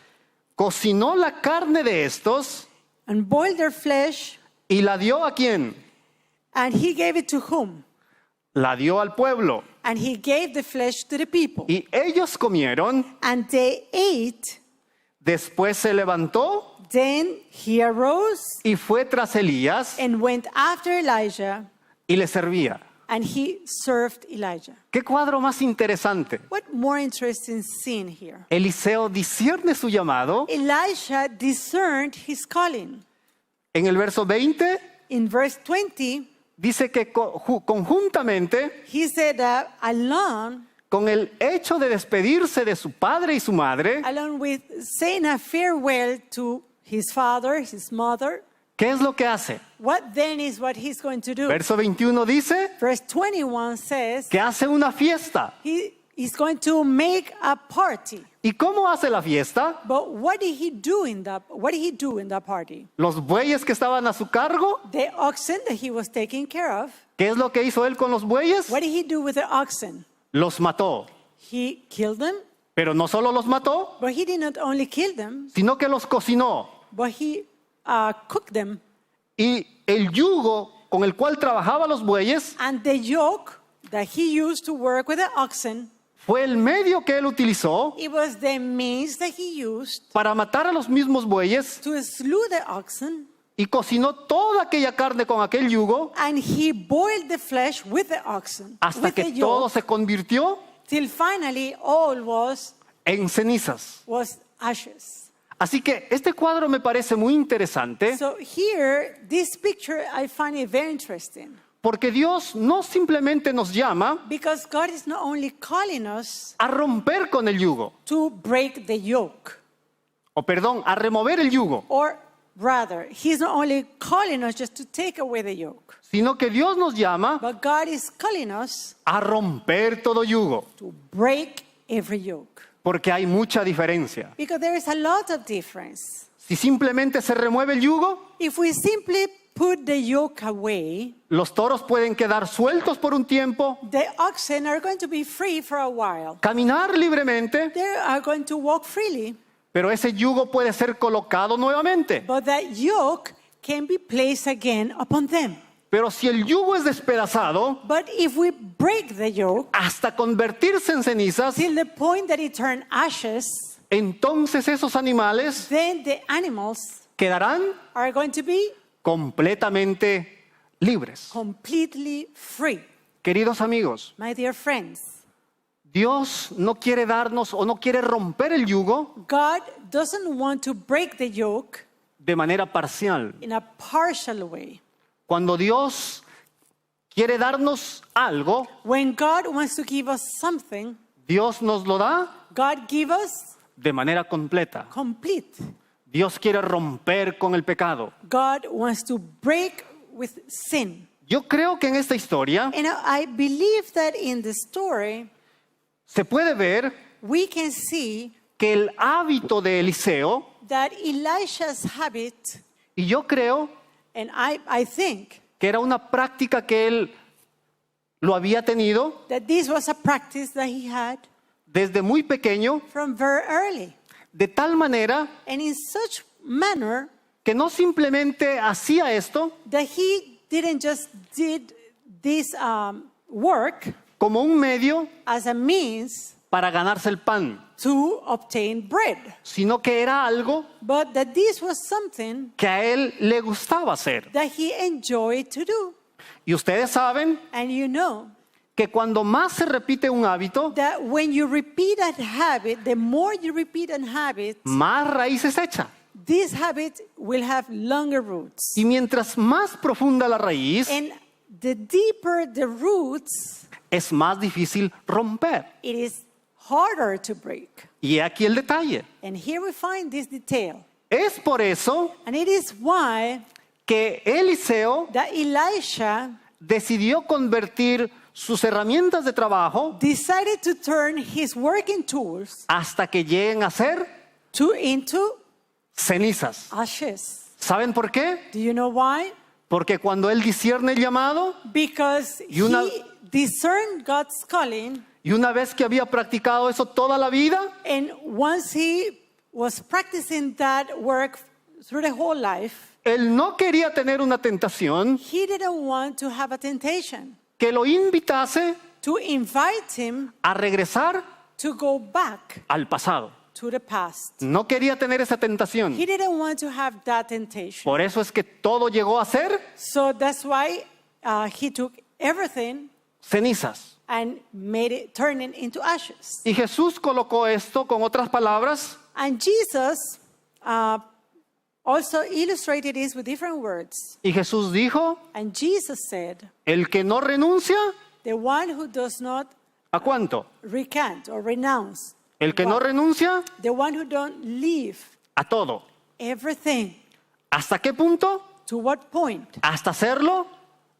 Speaker 1: cocinó la carne de estos
Speaker 2: and boiled their flesh.
Speaker 1: y la dio a quién?
Speaker 2: And he gave it to whom?
Speaker 1: La dio al pueblo.
Speaker 2: And he gave the flesh to the people.
Speaker 1: Y ellos comieron.
Speaker 2: And they ate.
Speaker 1: Después se levantó
Speaker 2: Then he arose
Speaker 1: y fue tras Elías
Speaker 2: and went after Elijah,
Speaker 1: y le servía.
Speaker 2: and he served Elijah.
Speaker 1: ¿Qué cuadro más interesante?
Speaker 2: What more interesting scene here?
Speaker 1: Eliseo discierne su llamado.
Speaker 2: Elisha discerned his calling.
Speaker 1: En el verso 20
Speaker 2: In verse 20,
Speaker 1: dice que conjuntamente
Speaker 2: he said that along
Speaker 1: con el hecho de despedirse de su padre y su madre,
Speaker 2: with saying a farewell to his father, his mother,
Speaker 1: ¿qué es lo que hace?
Speaker 2: what then is what he's going to do?
Speaker 1: Verso 21 dice
Speaker 2: Verse 21 says
Speaker 1: que hace una fiesta.
Speaker 2: he's going to make a party.
Speaker 1: ¿Y cómo hace la fiesta?
Speaker 2: But what did he do in that party?
Speaker 1: Los bueyes que estaban a su cargo,
Speaker 2: The oxen that he was taking care of,
Speaker 1: ¿qué es lo que hizo él con los bueyes?
Speaker 2: what did he do with the oxen?
Speaker 1: Los mató.
Speaker 2: He killed them,
Speaker 1: Pero no solo los mató,
Speaker 2: but he did not only kill them,
Speaker 1: sino que los cocinó.
Speaker 2: but he cooked them.
Speaker 1: Y el yugo con el cual trabajaba los bueyes
Speaker 2: And the yoke that he used to work with the oxen,
Speaker 1: fue el medio que él utilizó
Speaker 2: it was the means that he used
Speaker 1: para matar a los mismos bueyes
Speaker 2: to slew the oxen,
Speaker 1: y cocinó toda aquella carne con aquel yugo
Speaker 2: and he boiled the flesh with the oxen,
Speaker 1: hasta
Speaker 2: with
Speaker 1: que
Speaker 2: the
Speaker 1: todo
Speaker 2: yoke,
Speaker 1: se convirtió
Speaker 2: till finally all was
Speaker 1: en cenizas.
Speaker 2: ashes.
Speaker 1: Así que este cuadro me parece muy interesante
Speaker 2: So here, this picture, I find it very interesting.
Speaker 1: porque Dios no simplemente nos llama
Speaker 2: Because God is not only calling us
Speaker 1: a romper con el yugo,
Speaker 2: to break the yoke,
Speaker 1: o perdón, a remover el yugo,
Speaker 2: or rather, He's not only calling us just to take away the yoke,
Speaker 1: sino que Dios nos llama
Speaker 2: but God is calling us
Speaker 1: a romper todo yugo,
Speaker 2: to break every yoke.
Speaker 1: porque hay mucha diferencia.
Speaker 2: Because there is a lot of difference.
Speaker 1: Si simplemente se remueve el yugo,
Speaker 2: If we simply put the yoke away,
Speaker 1: los toros pueden quedar sueltos por un tiempo,
Speaker 2: the oxen are going to be free for a while.
Speaker 1: caminar libremente,
Speaker 2: They are going to walk freely,
Speaker 1: pero ese yugo puede ser colocado nuevamente.
Speaker 2: but that yoke can be placed again upon them.
Speaker 1: Pero si el yugo es despedazado
Speaker 2: But if we break the yoke
Speaker 1: hasta convertirse en cenizas,
Speaker 2: till the point that it turns ashes,
Speaker 1: entonces esos animales
Speaker 2: then the animals
Speaker 1: quedarán
Speaker 2: are going to be
Speaker 1: completamente libres.
Speaker 2: completely free.
Speaker 1: Queridos amigos,
Speaker 2: My dear friends,
Speaker 1: Dios no quiere darnos o no quiere romper el yugo
Speaker 2: God doesn't want to break the yoke
Speaker 1: de manera parcial.
Speaker 2: in a partial way.
Speaker 1: Cuando Dios quiere darnos algo,
Speaker 2: When God wants to give us something,
Speaker 1: Dios nos lo da
Speaker 2: God gives us
Speaker 1: de manera completa.
Speaker 2: complete.
Speaker 1: Dios quiere romper con el pecado.
Speaker 2: God wants to break with sin.
Speaker 1: Yo creo que en esta historia
Speaker 2: And I believe that in the story,
Speaker 1: se puede ver
Speaker 2: we can see
Speaker 1: que el hábito de Eliseo,
Speaker 2: that Elisha's habit,
Speaker 1: y yo creo
Speaker 2: and I think
Speaker 1: que era una práctica que él lo había tenido
Speaker 2: that this was a practice that he had
Speaker 1: desde muy pequeño,
Speaker 2: from very early.
Speaker 1: de tal manera
Speaker 2: And in such manner
Speaker 1: que no simplemente hacía esto
Speaker 2: that he didn't just did this work
Speaker 1: como un medio
Speaker 2: as a means
Speaker 1: para ganarse el pan,
Speaker 2: to obtain bread,
Speaker 1: sino que era algo
Speaker 2: but that this was something
Speaker 1: que a él le gustaba hacer.
Speaker 2: that he enjoyed to do.
Speaker 1: Y ustedes saben
Speaker 2: And you know
Speaker 1: que cuando más se repite un hábito,
Speaker 2: that when you repeat a habit, the more you repeat a habit,
Speaker 1: más raíces echa.
Speaker 2: this habit will have longer roots.
Speaker 1: Y mientras más profunda la raíz,
Speaker 2: And the deeper the roots,
Speaker 1: es más difícil romper.
Speaker 2: it is harder to break.
Speaker 1: Y aquí el detalle.
Speaker 2: And here we find this detail.
Speaker 1: Es por eso
Speaker 2: And it is why
Speaker 1: que Eliseo
Speaker 2: that Elisha
Speaker 1: decidió convertir sus herramientas de trabajo
Speaker 2: decided to turn his working tools
Speaker 1: hasta que lleguen a ser
Speaker 2: into
Speaker 1: cenizas.
Speaker 2: ashes.
Speaker 1: ¿Saben por qué?
Speaker 2: Do you know why?
Speaker 1: Porque cuando él discierne el llamado
Speaker 2: Because
Speaker 1: Y una-
Speaker 2: he discerned God's calling,
Speaker 1: y una vez que había practicado eso toda la vida,
Speaker 2: and once he was practicing that work through the whole life,
Speaker 1: él no quería tener una tentación
Speaker 2: he didn't want to have a temptation
Speaker 1: que lo invitase
Speaker 2: to invite him
Speaker 1: a regresar
Speaker 2: to go back
Speaker 1: al pasado.
Speaker 2: to the past.
Speaker 1: No quería tener esa tentación.
Speaker 2: He didn't want to have that temptation.
Speaker 1: Por eso es que todo llegó a ser
Speaker 2: So that's why he took everything
Speaker 1: cenizas.
Speaker 2: and made it, turn it into ashes.
Speaker 1: Y Jesús colocó esto con otras palabras
Speaker 2: And Jesus also illustrated this with different words.
Speaker 1: y Jesús dijo,
Speaker 2: And Jesus said,
Speaker 1: el que no renuncia,
Speaker 2: the one who does not
Speaker 1: ¿a cuánto?
Speaker 2: recant or renounce,
Speaker 1: El que no
Speaker 2: what?
Speaker 1: renuncia,
Speaker 2: The one who don't leave
Speaker 1: a todo.
Speaker 2: everything.
Speaker 1: ¿Hasta qué punto?
Speaker 2: To what point?
Speaker 1: Hasta hacerlo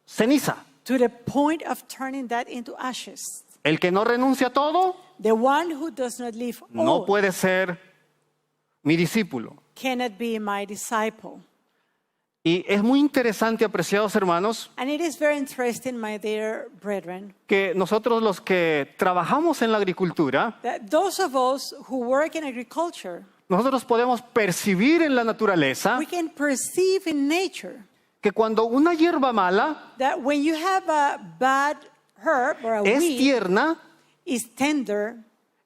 Speaker 1: ceniza.
Speaker 2: To the point of turning that into ashes.
Speaker 1: El que no renuncia a todo,
Speaker 2: The one who does not leave
Speaker 1: no
Speaker 2: all
Speaker 1: puede ser mi discípulo.
Speaker 2: cannot be my disciple.
Speaker 1: Y es muy interesante, apreciados hermanos,
Speaker 2: And it is very interesting, my dear brethren,
Speaker 1: que nosotros los que trabajamos en la agricultura,
Speaker 2: that those of us who work in agriculture,
Speaker 1: nosotros podemos percibir en la naturaleza
Speaker 2: we can perceive in nature
Speaker 1: que cuando una hierba mala
Speaker 2: that when you have a bad herb or a
Speaker 1: es
Speaker 2: weed
Speaker 1: tierna,
Speaker 2: is tender,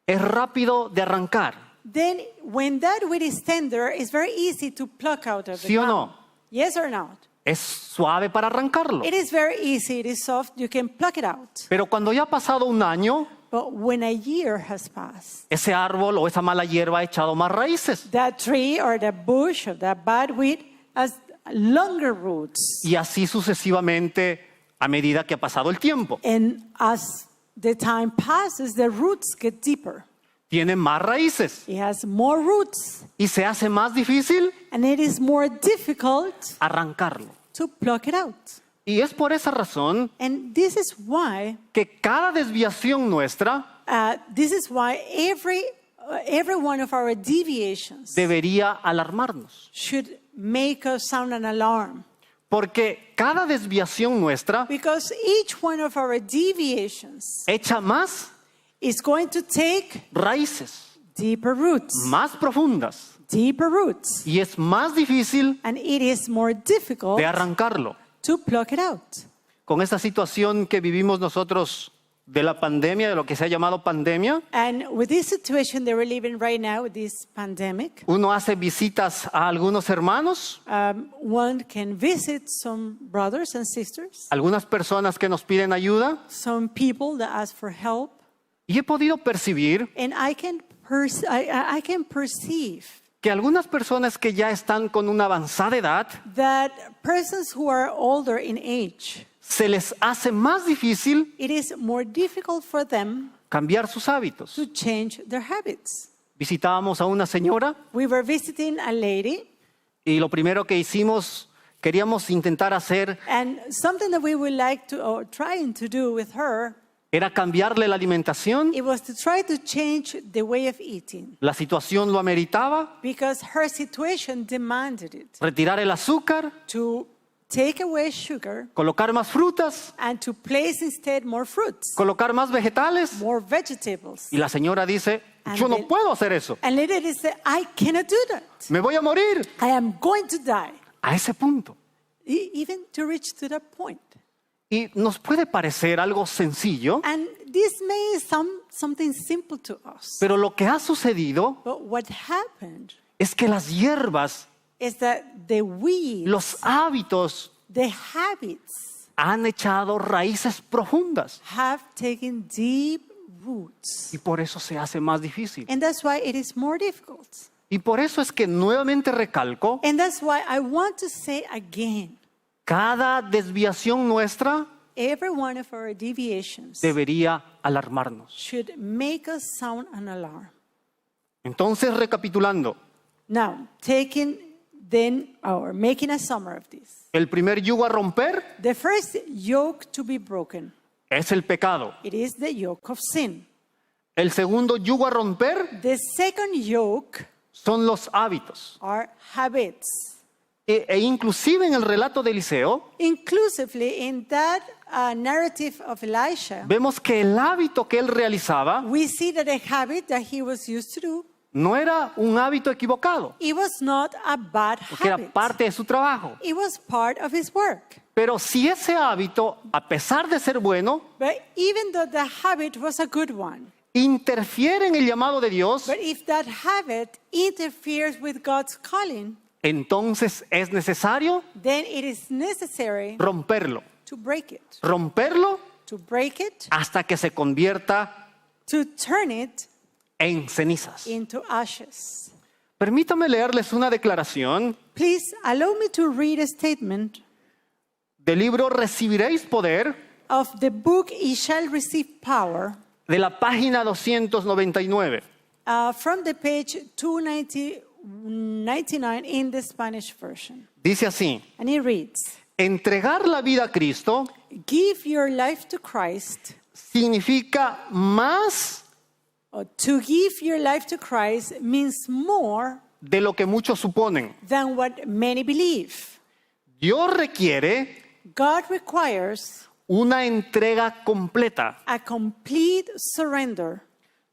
Speaker 1: es rápido de arrancar.
Speaker 2: then when that weed is tender, it's very easy to pluck out of the
Speaker 1: ¿Sí o
Speaker 2: ground.
Speaker 1: no?
Speaker 2: Yes or not?
Speaker 1: Es suave para arrancarlo.
Speaker 2: It is very easy. It is soft. You can pluck it out.
Speaker 1: Pero cuando ya ha pasado un año,
Speaker 2: But when a year has passed,
Speaker 1: ese árbol o esa mala hierba ha echado más raíces.
Speaker 2: that tree or the bush or that bad weed has longer roots.
Speaker 1: Y así sucesivamente a medida que ha pasado el tiempo.
Speaker 2: And as the time passes, the roots get deeper.
Speaker 1: Tiene más raíces
Speaker 2: It has more roots.
Speaker 1: y se hace más difícil
Speaker 2: And it is more difficult
Speaker 1: arrancarlo.
Speaker 2: to pluck it out.
Speaker 1: Y es por esa razón
Speaker 2: And this is why,
Speaker 1: que cada desviación nuestra
Speaker 2: every one of our deviations
Speaker 1: debería alarmarnos.
Speaker 2: should make us sound an alarm.
Speaker 1: Porque cada desviación nuestra
Speaker 2: Because each one of our deviations
Speaker 1: echa más
Speaker 2: is going to take
Speaker 1: raíces,
Speaker 2: deeper roots,
Speaker 1: más profundas.
Speaker 2: deeper roots.
Speaker 1: Y es más difícil
Speaker 2: And it is more difficult
Speaker 1: de arrancarlo.
Speaker 2: to pluck it out.
Speaker 1: Con esta situación que vivimos nosotros de la pandemia, de lo que se ha llamado pandemia,
Speaker 2: And with this situation that we're living right now, with this pandemic,
Speaker 1: uno hace visitas a algunos hermanos,
Speaker 2: one can visit some brothers and sisters,
Speaker 1: algunas personas que nos piden ayuda,
Speaker 2: some people that ask for help,
Speaker 1: y he podido percibir
Speaker 2: and I can perceive
Speaker 1: que algunas personas que ya están con una avanzada edad,
Speaker 2: that persons who are older in age,
Speaker 1: se les hace más difícil
Speaker 2: it is more difficult for them
Speaker 1: cambiar sus hábitos.
Speaker 2: to change their habits.
Speaker 1: Visitábamos a una señora
Speaker 2: We were visiting a lady,
Speaker 1: y lo primero que hicimos, queríamos intentar hacer,
Speaker 2: and something that we would like to, or trying to do with her,
Speaker 1: era cambiarle la alimentación.
Speaker 2: it was to try to change the way of eating,
Speaker 1: La situación lo ameritaba,
Speaker 2: because her situation demanded it,
Speaker 1: retirar el azúcar,
Speaker 2: to take away sugar
Speaker 1: colocar más frutas,
Speaker 2: and to place instead more fruits,
Speaker 1: colocar más vegetales.
Speaker 2: more vegetables.
Speaker 1: Y la señora dice,
Speaker 2: And
Speaker 1: yo no
Speaker 2: then-
Speaker 1: puedo hacer eso,
Speaker 2: And later they said, I cannot do that.
Speaker 1: me voy a morir.
Speaker 2: I am going to die.
Speaker 1: A ese punto.
Speaker 2: Even to reach to that point.
Speaker 1: Y nos puede parecer algo sencillo,
Speaker 2: And this may sound something simple to us.
Speaker 1: pero lo que ha sucedido
Speaker 2: But what happened
Speaker 1: es que las hierbas,
Speaker 2: is that the weeds,
Speaker 1: los hábitos
Speaker 2: the habits,
Speaker 1: han echado raíces profundas
Speaker 2: have taken deep roots.
Speaker 1: y por eso se hace más difícil.
Speaker 2: And that's why it is more difficult.
Speaker 1: Y por eso es que nuevamente recalco,
Speaker 2: And that's why I want to say again,
Speaker 1: cada desviación nuestra
Speaker 2: every one of our deviations
Speaker 1: debería alarmarnos.
Speaker 2: should make us sound an alarm.
Speaker 1: Entonces, recapitulando,
Speaker 2: Now, making a summary of this.
Speaker 1: el primer yugo a romper
Speaker 2: The first yoke to be broken,
Speaker 1: es el pecado.
Speaker 2: it is the yoke of sin.
Speaker 1: El segundo yugo a romper
Speaker 2: The second yoke
Speaker 1: son los hábitos.
Speaker 2: are habits.
Speaker 1: E inclusive en el relato de Eliseo,
Speaker 2: Inclusively, in that narrative of Elisha,
Speaker 1: vemos que el hábito que él realizaba
Speaker 2: we see that the habit that he was used to do,
Speaker 1: no era un hábito equivocado,
Speaker 2: it was not a bad
Speaker 1: porque era
Speaker 2: habit.
Speaker 1: parte de su trabajo.
Speaker 2: It was part of his work.
Speaker 1: Pero si ese hábito, a pesar de ser bueno,
Speaker 2: But even though the habit was a good one,
Speaker 1: interfiere en el llamado de Dios,
Speaker 2: but if that habit interferes with God's calling,
Speaker 1: entonces es necesario
Speaker 2: then it is necessary
Speaker 1: romperlo.
Speaker 2: to break it.
Speaker 1: Romperlo
Speaker 2: To break it,
Speaker 1: hasta que se convierta
Speaker 2: to turn it
Speaker 1: en cenizas.
Speaker 2: into ashes.
Speaker 1: Permítame leerles una declaración
Speaker 2: Please allow me to read a statement
Speaker 1: del libro Recibiréis Poder,
Speaker 2: of the book Ye Shall Receive Power,
Speaker 1: de la página 299.
Speaker 2: from the page 299 in the Spanish version.
Speaker 1: Dice así:
Speaker 2: And it reads,
Speaker 1: entregar la vida a Cristo
Speaker 2: give your life to Christ,
Speaker 1: significa más
Speaker 2: or to give your life to Christ means more
Speaker 1: de lo que muchos suponen.
Speaker 2: than what many believe.
Speaker 1: Dios requiere
Speaker 2: God requires
Speaker 1: una entrega completa.
Speaker 2: a complete surrender.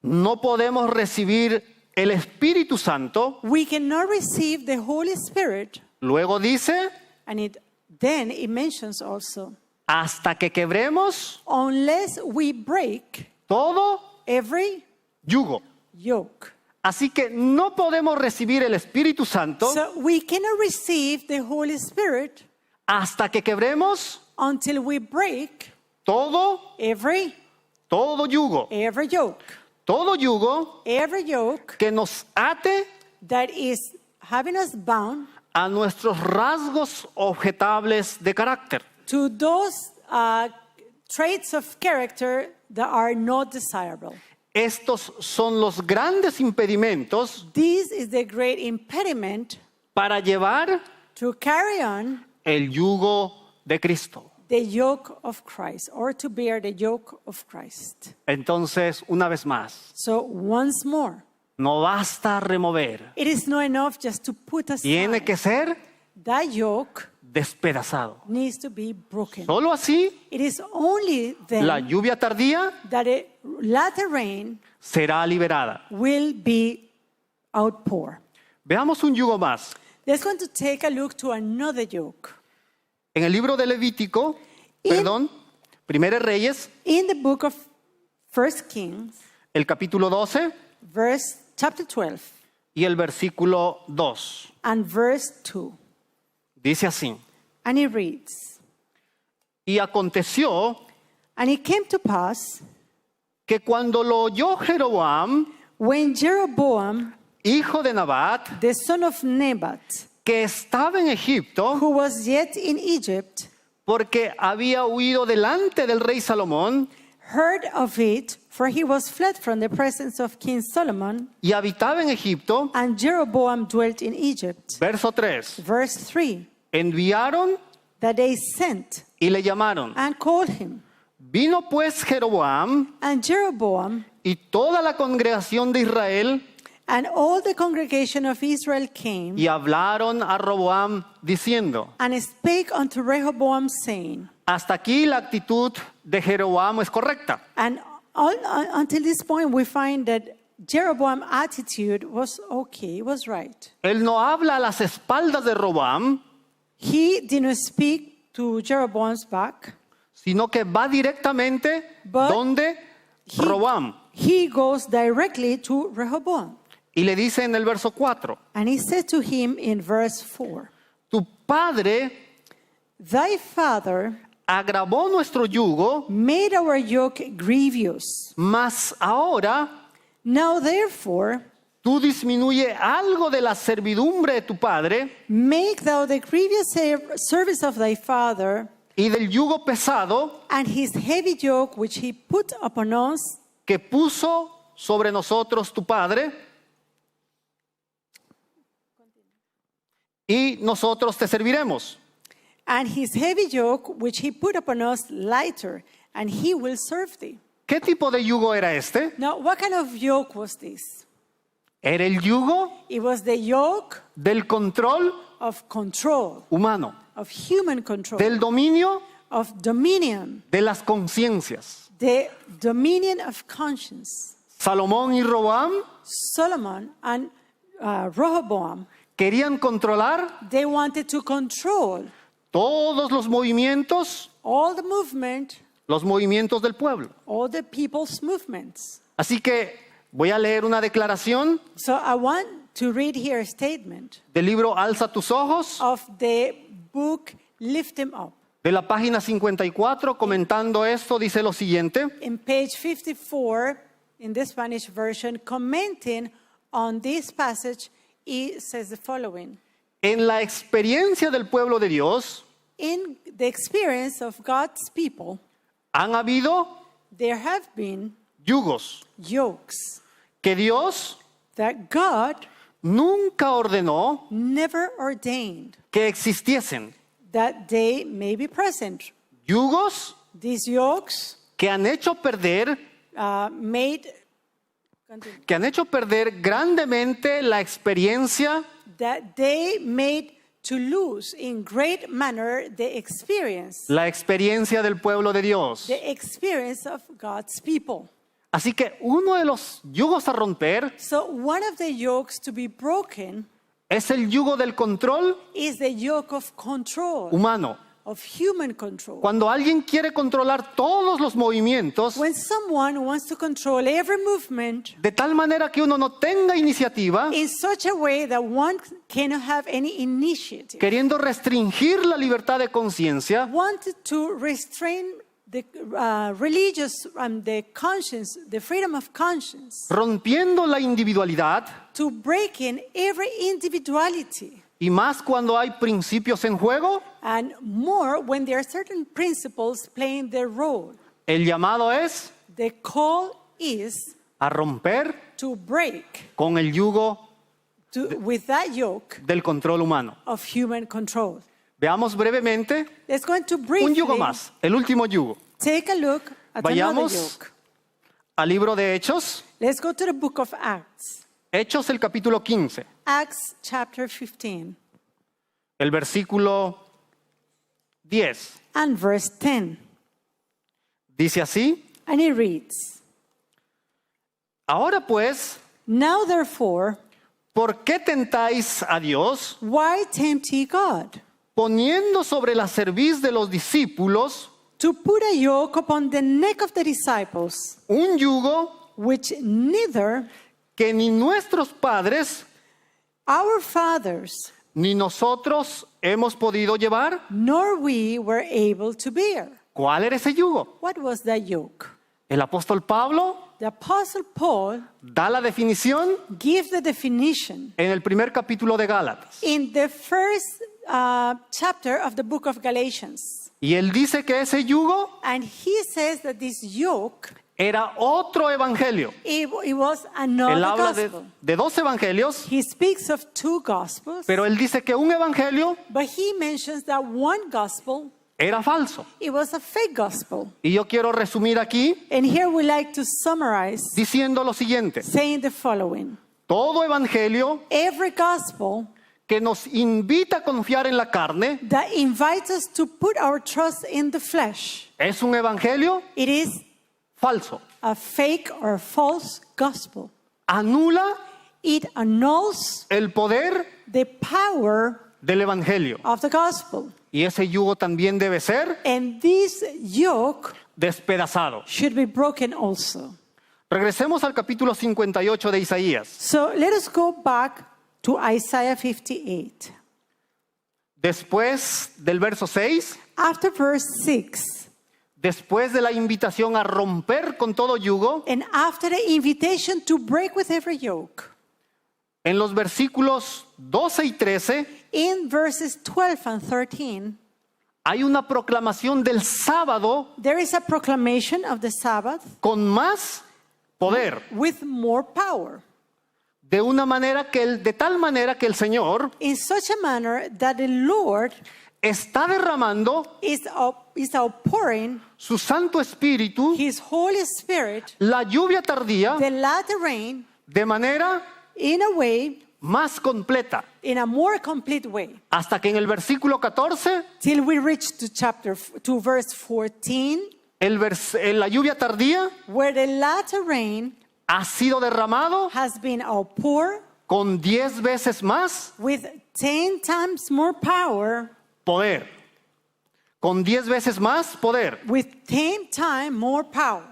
Speaker 1: No podemos recibir el Espíritu Santo,
Speaker 2: We cannot receive the Holy Spirit,
Speaker 1: luego dice,
Speaker 2: and it Then it mentions also,
Speaker 1: hasta que quebremos
Speaker 2: unless we break
Speaker 1: todo
Speaker 2: every
Speaker 1: yugo.
Speaker 2: yoke.
Speaker 1: Así que no podemos recibir el Espíritu Santo
Speaker 2: So we cannot receive the Holy Spirit
Speaker 1: hasta que quebremos
Speaker 2: until we break
Speaker 1: todo yugo.
Speaker 2: every yoke.
Speaker 1: Todo yugo
Speaker 2: Every yoke
Speaker 1: que nos ate
Speaker 2: that is having us bound
Speaker 1: a nuestros rasgos objetables de carácter.
Speaker 2: to those traits of character that are not desirable.
Speaker 1: Estos son los grandes impedimentos
Speaker 2: This is the great impediment
Speaker 1: para llevar
Speaker 2: to carry on
Speaker 1: el yugo de Cristo.
Speaker 2: the yoke of Christ, or to bear the yoke of Christ.
Speaker 1: Entonces, una vez más,
Speaker 2: So once more,
Speaker 1: no basta remover,
Speaker 2: it is not enough just to put
Speaker 1: tiene
Speaker 2: aside.
Speaker 1: que ser
Speaker 2: That yoke
Speaker 1: despedazado.
Speaker 2: needs to be broken.
Speaker 1: Solo así,
Speaker 2: It is only
Speaker 1: la
Speaker 2: then
Speaker 1: lluvia tardía
Speaker 2: that a latter rain
Speaker 1: será liberada.
Speaker 2: will be outpoured.
Speaker 1: Veamos un yugo más.
Speaker 2: Let's going to take a look to another yoke.
Speaker 1: En el libro de Levítico,
Speaker 2: In-
Speaker 1: Primera Reyes,
Speaker 2: In the book of 1 Kings,
Speaker 1: el capítulo 12
Speaker 2: chapter 12,
Speaker 1: y el versículo 2.
Speaker 2: and verse 2.
Speaker 1: Dice así:
Speaker 2: And it reads,
Speaker 1: y aconteció
Speaker 2: And it came to pass,
Speaker 1: que cuando lo oyó Jeroboam,
Speaker 2: when Jeroboam,
Speaker 1: hijo de Nabat,
Speaker 2: the son of Nebat,
Speaker 1: que estaba en Egipto,
Speaker 2: who was yet in Egypt,
Speaker 1: porque había huido delante del rey Salomón
Speaker 2: heard of it, for he was fled from the presence of King Solomon,
Speaker 1: y habitaba en Egipto.
Speaker 2: and Jeroboam dwelt in Egypt.
Speaker 1: Verso 3.
Speaker 2: Verse 3,
Speaker 1: Enviaron
Speaker 2: that they sent
Speaker 1: y le llamaron.
Speaker 2: and called him.
Speaker 1: Vino pues Jeroboam
Speaker 2: And Jeroboam
Speaker 1: y toda la congregación de Israel
Speaker 2: and all the congregation of Israel came
Speaker 1: y hablaron a Roboam diciendo:
Speaker 2: and spake unto Rehoboam, saying,
Speaker 1: hasta aquí la actitud de Jeroboam es correcta.
Speaker 2: and until this point we find that Jeroboam's attitude was okay, was right.
Speaker 1: Él no habla a las espaldas de Roboam,
Speaker 2: He did not speak to Jeroboam's back.
Speaker 1: sino que va directamente
Speaker 2: But
Speaker 1: donde
Speaker 2: he-
Speaker 1: Roboam.
Speaker 2: He goes directly to Rehoboam.
Speaker 1: Y le dice en el verso 4,
Speaker 2: And he said to him in verse 4,
Speaker 1: tu padre
Speaker 2: Thy father
Speaker 1: agravó nuestro yugo,
Speaker 2: made our yoke grievous.
Speaker 1: mas ahora
Speaker 2: Now therefore,
Speaker 1: tú disminuye algo de la servidumbre de tu padre
Speaker 2: make thou the grievous service of thy father
Speaker 1: y del yugo pesado
Speaker 2: and his heavy yoke which he put upon us,
Speaker 1: que puso sobre nosotros tu padre, y nosotros te serviremos.
Speaker 2: and his heavy yoke which he put upon us lighter, and he will serve thee.
Speaker 1: ¿Qué tipo de yugo era este?
Speaker 2: Now, what kind of yoke was this?
Speaker 1: Era el yugo
Speaker 2: It was the yoke
Speaker 1: del control
Speaker 2: of control,
Speaker 1: humano,
Speaker 2: of human control,
Speaker 1: del dominio
Speaker 2: of dominion,
Speaker 1: de las conciencias.
Speaker 2: the dominion of conscience.
Speaker 1: Salomón y Roboam
Speaker 2: Solomon and Rehoboam,
Speaker 1: querían controlar
Speaker 2: they wanted to control
Speaker 1: todos los movimientos
Speaker 2: all the movement,
Speaker 1: del pueblo.
Speaker 2: all the people's movements.
Speaker 1: Así que voy a leer una declaración
Speaker 2: So I want to read here a statement
Speaker 1: del libro Alza tus ojos,
Speaker 2: of the book Lift Him Up.
Speaker 1: de la página 54, comentando esto, dice lo siguiente:
Speaker 2: In page 54, in the Spanish version, commenting on this passage, it says the following.
Speaker 1: en la experiencia del pueblo de Dios
Speaker 2: In the experience of God's people,
Speaker 1: han habido
Speaker 2: there have been
Speaker 1: yugos
Speaker 2: yokes
Speaker 1: que Dios
Speaker 2: that God
Speaker 1: nunca ordenó
Speaker 2: never ordained
Speaker 1: que existiesen.
Speaker 2: that they may be present.
Speaker 1: Yugos
Speaker 2: These yokes
Speaker 1: que han hecho perder que han hecho perder grandemente la experiencia
Speaker 2: that they made to lose in great manner the experience
Speaker 1: del pueblo de Dios.
Speaker 2: the experience of God's people.
Speaker 1: Así que uno de los yugos a romper
Speaker 2: So one of the yokes to be broken
Speaker 1: es el yugo del control
Speaker 2: is the yoke of control,
Speaker 1: humano.
Speaker 2: of human control.
Speaker 1: Cuando alguien quiere controlar todos los movimientos,
Speaker 2: When someone wants to control every movement
Speaker 1: de tal manera que uno no tenga iniciativa,
Speaker 2: in such a way that one cannot have any initiative,
Speaker 1: queriendo restringir la libertad de conciencia,
Speaker 2: wanted to restrain the religious, the conscience, the freedom of conscience,
Speaker 1: rompiendo la individualidad,
Speaker 2: to break in every individuality,
Speaker 1: y más cuando hay principios en juego,
Speaker 2: and more when there are certain principles playing their role.
Speaker 1: el llamado es
Speaker 2: The call is
Speaker 1: a romper
Speaker 2: to break
Speaker 1: con el yugo
Speaker 2: with that yoke
Speaker 1: del control humano.
Speaker 2: of human control.
Speaker 1: Veamos brevemente
Speaker 2: Let's go into
Speaker 1: un yugo
Speaker 2: briefly
Speaker 1: más, el último yugo.
Speaker 2: take a look at another
Speaker 1: Vayamos
Speaker 2: yoke.
Speaker 1: al libro de Hechos,
Speaker 2: Let's go to the book of Acts.
Speaker 1: Hechos el capítulo 15,
Speaker 2: Acts chapter 15
Speaker 1: el versículo 10.
Speaker 2: and verse 10.
Speaker 1: Dice así:
Speaker 2: And it reads,
Speaker 1: ahora pues,
Speaker 2: Now therefore,
Speaker 1: ¿por qué tentáis a Dios,
Speaker 2: why tempt ye God,
Speaker 1: poniendo sobre la cerviz de los discípulos
Speaker 2: to put a yoke upon the neck of the disciples,
Speaker 1: un yugo
Speaker 2: which neither
Speaker 1: que ni nuestros padres
Speaker 2: our fathers
Speaker 1: ni nosotros hemos podido llevar?
Speaker 2: nor we were able to bear?
Speaker 1: ¿Cuál era ese yugo?
Speaker 2: What was that yoke?
Speaker 1: El apóstol Pablo
Speaker 2: The Apostle Paul
Speaker 1: da la definición
Speaker 2: gives the definition
Speaker 1: en el primer capítulo de Gálatas.
Speaker 2: in the first chapter of the book of Galatians.
Speaker 1: Y él dice que ese yugo
Speaker 2: And he says that this yoke,
Speaker 1: era otro evangelio.
Speaker 2: it was
Speaker 1: Él
Speaker 2: another
Speaker 1: habla
Speaker 2: gospel.
Speaker 1: de dos evangelios,
Speaker 2: He speaks of two gospels,
Speaker 1: pero él dice que un evangelio
Speaker 2: but he mentions that one gospel,
Speaker 1: era falso.
Speaker 2: it was a fake gospel.
Speaker 1: Y yo quiero resumir aquí
Speaker 2: And here we like to summarize
Speaker 1: diciendo lo siguiente:
Speaker 2: saying the following.
Speaker 1: todo evangelio
Speaker 2: Every gospel
Speaker 1: que nos invita a confiar en la carne
Speaker 2: that invites us to put our trust in the flesh,
Speaker 1: es un evangelio
Speaker 2: it is
Speaker 1: falso.
Speaker 2: a fake or false gospel.
Speaker 1: Anula
Speaker 2: It annuls
Speaker 1: el poder
Speaker 2: the power
Speaker 1: del evangelio.
Speaker 2: of the gospel.
Speaker 1: Y ese yugo también debe ser
Speaker 2: And this yoke
Speaker 1: despedazado.
Speaker 2: should be broken also.
Speaker 1: Regresemos al capítulo 58 de Isaías.
Speaker 2: So let us go back to Isaiah 58.
Speaker 1: Después del verso 6,
Speaker 2: After verse 6,
Speaker 1: después de la invitación a romper con todo yugo,
Speaker 2: and after the invitation to break with every yoke,
Speaker 1: en los versículos 12 y 13
Speaker 2: in verses 12 and 13,
Speaker 1: hay una proclamación del sábado
Speaker 2: there is a proclamation of the Sabbath
Speaker 1: con más poder,
Speaker 2: with more power,
Speaker 1: de tal manera que el Señor
Speaker 2: in such a manner that the Lord
Speaker 1: está derramando
Speaker 2: is outpouring
Speaker 1: su Santo Espíritu,
Speaker 2: His Holy Spirit,
Speaker 1: la lluvia tardía,
Speaker 2: the latter rain,
Speaker 1: de manera
Speaker 2: in a way,
Speaker 1: más completa,
Speaker 2: in a more complete way,
Speaker 1: hasta que en el versículo 14
Speaker 2: till we reach to verse 14,
Speaker 1: la lluvia tardía
Speaker 2: where the latter rain
Speaker 1: ha sido derramado
Speaker 2: has been outpoured
Speaker 1: con 10 veces más
Speaker 2: with 10 times more power,
Speaker 1: poder. Con 10 veces más poder.
Speaker 2: with 10 times more power.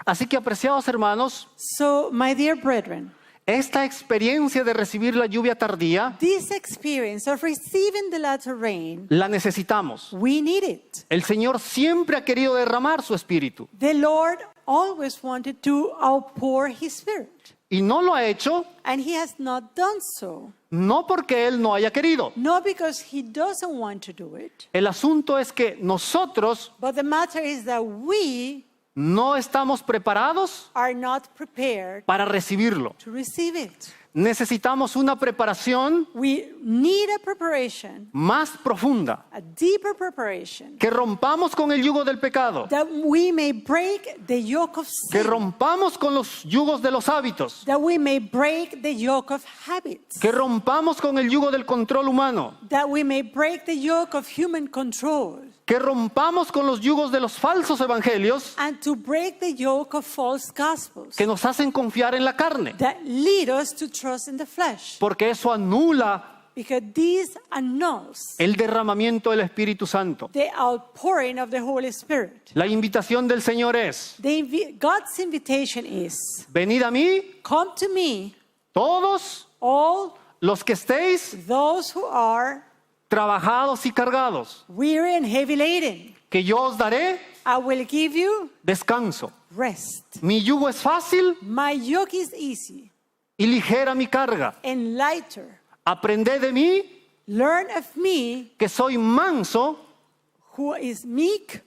Speaker 1: Así que, apreciados hermanos,
Speaker 2: So, my dear brethren,
Speaker 1: esta experiencia de recibir la lluvia tardía
Speaker 2: this experience of receiving the latter rain,
Speaker 1: la necesitamos.
Speaker 2: we need it.
Speaker 1: El Señor siempre ha querido derramar su espíritu
Speaker 2: The Lord always wanted to outpour His Spirit,
Speaker 1: y no lo ha hecho,
Speaker 2: and He has not done so.
Speaker 1: no porque Él no haya querido.
Speaker 2: Not because He doesn't want to do it,
Speaker 1: El asunto es que nosotros
Speaker 2: but the matter is that we
Speaker 1: no estamos preparados
Speaker 2: are not prepared
Speaker 1: para recibirlo.
Speaker 2: to receive it.
Speaker 1: Necesitamos una preparación
Speaker 2: We need a preparation,
Speaker 1: más profunda,
Speaker 2: a deeper preparation,
Speaker 1: que rompamos con el yugo del pecado,
Speaker 2: that we may break the yoke of
Speaker 1: que
Speaker 2: sin,
Speaker 1: rompamos con los yugos de los hábitos,
Speaker 2: that we may break the yoke of habits,
Speaker 1: que rompamos con el yugo del control humano,
Speaker 2: that we may break the yoke of human control,
Speaker 1: que rompamos con los yugos de los falsos evangelios
Speaker 2: and to break the yoke of false gospels
Speaker 1: que nos hacen confiar en la carne.
Speaker 2: that lead us to trust in the flesh.
Speaker 1: porque eso anula
Speaker 2: Because this annuls
Speaker 1: el derramamiento del Espíritu Santo.
Speaker 2: the outpouring of the Holy Spirit.
Speaker 1: La invitación del Señor es,
Speaker 2: God's invitation is,
Speaker 1: venid a mí
Speaker 2: come to me,
Speaker 1: todos
Speaker 2: all
Speaker 1: los que estéis
Speaker 2: those who are
Speaker 1: trabajados y cargados,
Speaker 2: weary and heavy laden.
Speaker 1: que yo os daré
Speaker 2: I will give you
Speaker 1: descanso.
Speaker 2: rest.
Speaker 1: Mi yugo es fácil
Speaker 2: My yoke is easy
Speaker 1: y ligera mi carga.
Speaker 2: and lighter.
Speaker 1: Aprended de mí,
Speaker 2: Learn of me,
Speaker 1: que soy manso
Speaker 2: who is meek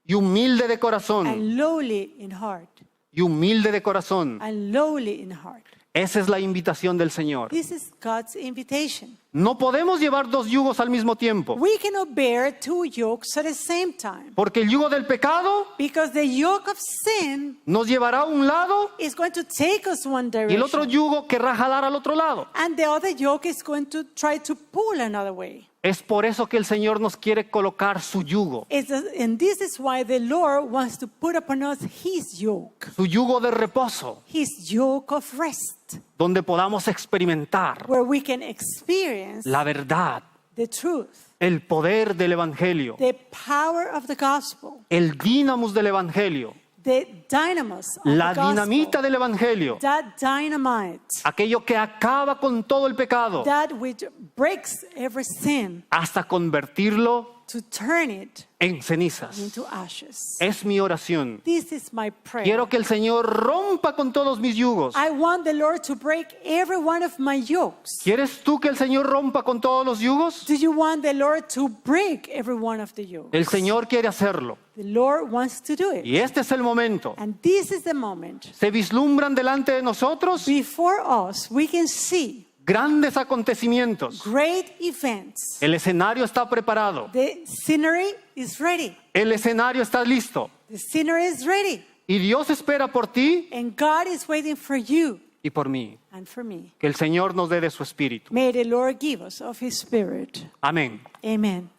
Speaker 1: y humilde de corazón.
Speaker 2: and lowly in heart.
Speaker 1: Y humilde de corazón.
Speaker 2: And lowly in heart.
Speaker 1: Esa es la invitación del Señor.
Speaker 2: This is God's invitation.
Speaker 1: No podemos llevar dos yugos al mismo tiempo,
Speaker 2: We cannot bear two yokes at the same time.
Speaker 1: porque el yugo del pecado
Speaker 2: Because the yoke of sin
Speaker 1: nos llevará a un lado
Speaker 2: is going to take us one
Speaker 1: y el otro
Speaker 2: direction.
Speaker 1: yugo querrá jalar al otro lado.
Speaker 2: And the other yoke is going to try to pull another way.
Speaker 1: Es por eso que el Señor nos quiere colocar su yugo,
Speaker 2: And this is why the Lord wants to put upon us His yoke.
Speaker 1: su yugo de reposo,
Speaker 2: His yoke of rest.
Speaker 1: donde podamos experimentar
Speaker 2: Where we can experience
Speaker 1: la verdad,
Speaker 2: the truth.
Speaker 1: el poder del Evangelio,
Speaker 2: The power of the gospel.
Speaker 1: el dínamos del Evangelio,
Speaker 2: The dynamos of
Speaker 1: la
Speaker 2: the gospel.
Speaker 1: dinamita del Evangelio,
Speaker 2: That dynamite.
Speaker 1: aquello que acaba con todo el pecado,
Speaker 2: That which breaks every sin
Speaker 1: hasta convertirlo
Speaker 2: to turn it
Speaker 1: en cenizas.
Speaker 2: into ashes.
Speaker 1: Es mi oración.
Speaker 2: This is my prayer.
Speaker 1: Quiero que el Señor rompa con todos mis yugos.
Speaker 2: I want the Lord to break every one of my yokes.
Speaker 1: ¿Quieres tú que el Señor rompa con todos los yugos?
Speaker 2: Do you want the Lord to break every one of the yokes?
Speaker 1: El Señor quiere hacerlo.
Speaker 2: The Lord wants to do it.
Speaker 1: Y este es el momento.
Speaker 2: And this is the moment.
Speaker 1: Se vislumbran delante de nosotros
Speaker 2: Before us, we can see
Speaker 1: grandes acontecimientos.
Speaker 2: great events.
Speaker 1: El escenario está preparado.
Speaker 2: The scenery is ready.
Speaker 1: El escenario está listo.
Speaker 2: The scenery is ready.
Speaker 1: Y Dios espera por ti
Speaker 2: And God is waiting for you
Speaker 1: y por mí.
Speaker 2: and for me.
Speaker 1: Que el Señor nos dé de su espíritu.
Speaker 2: May the Lord give us of His Spirit.
Speaker 1: Amén.
Speaker 2: Amen.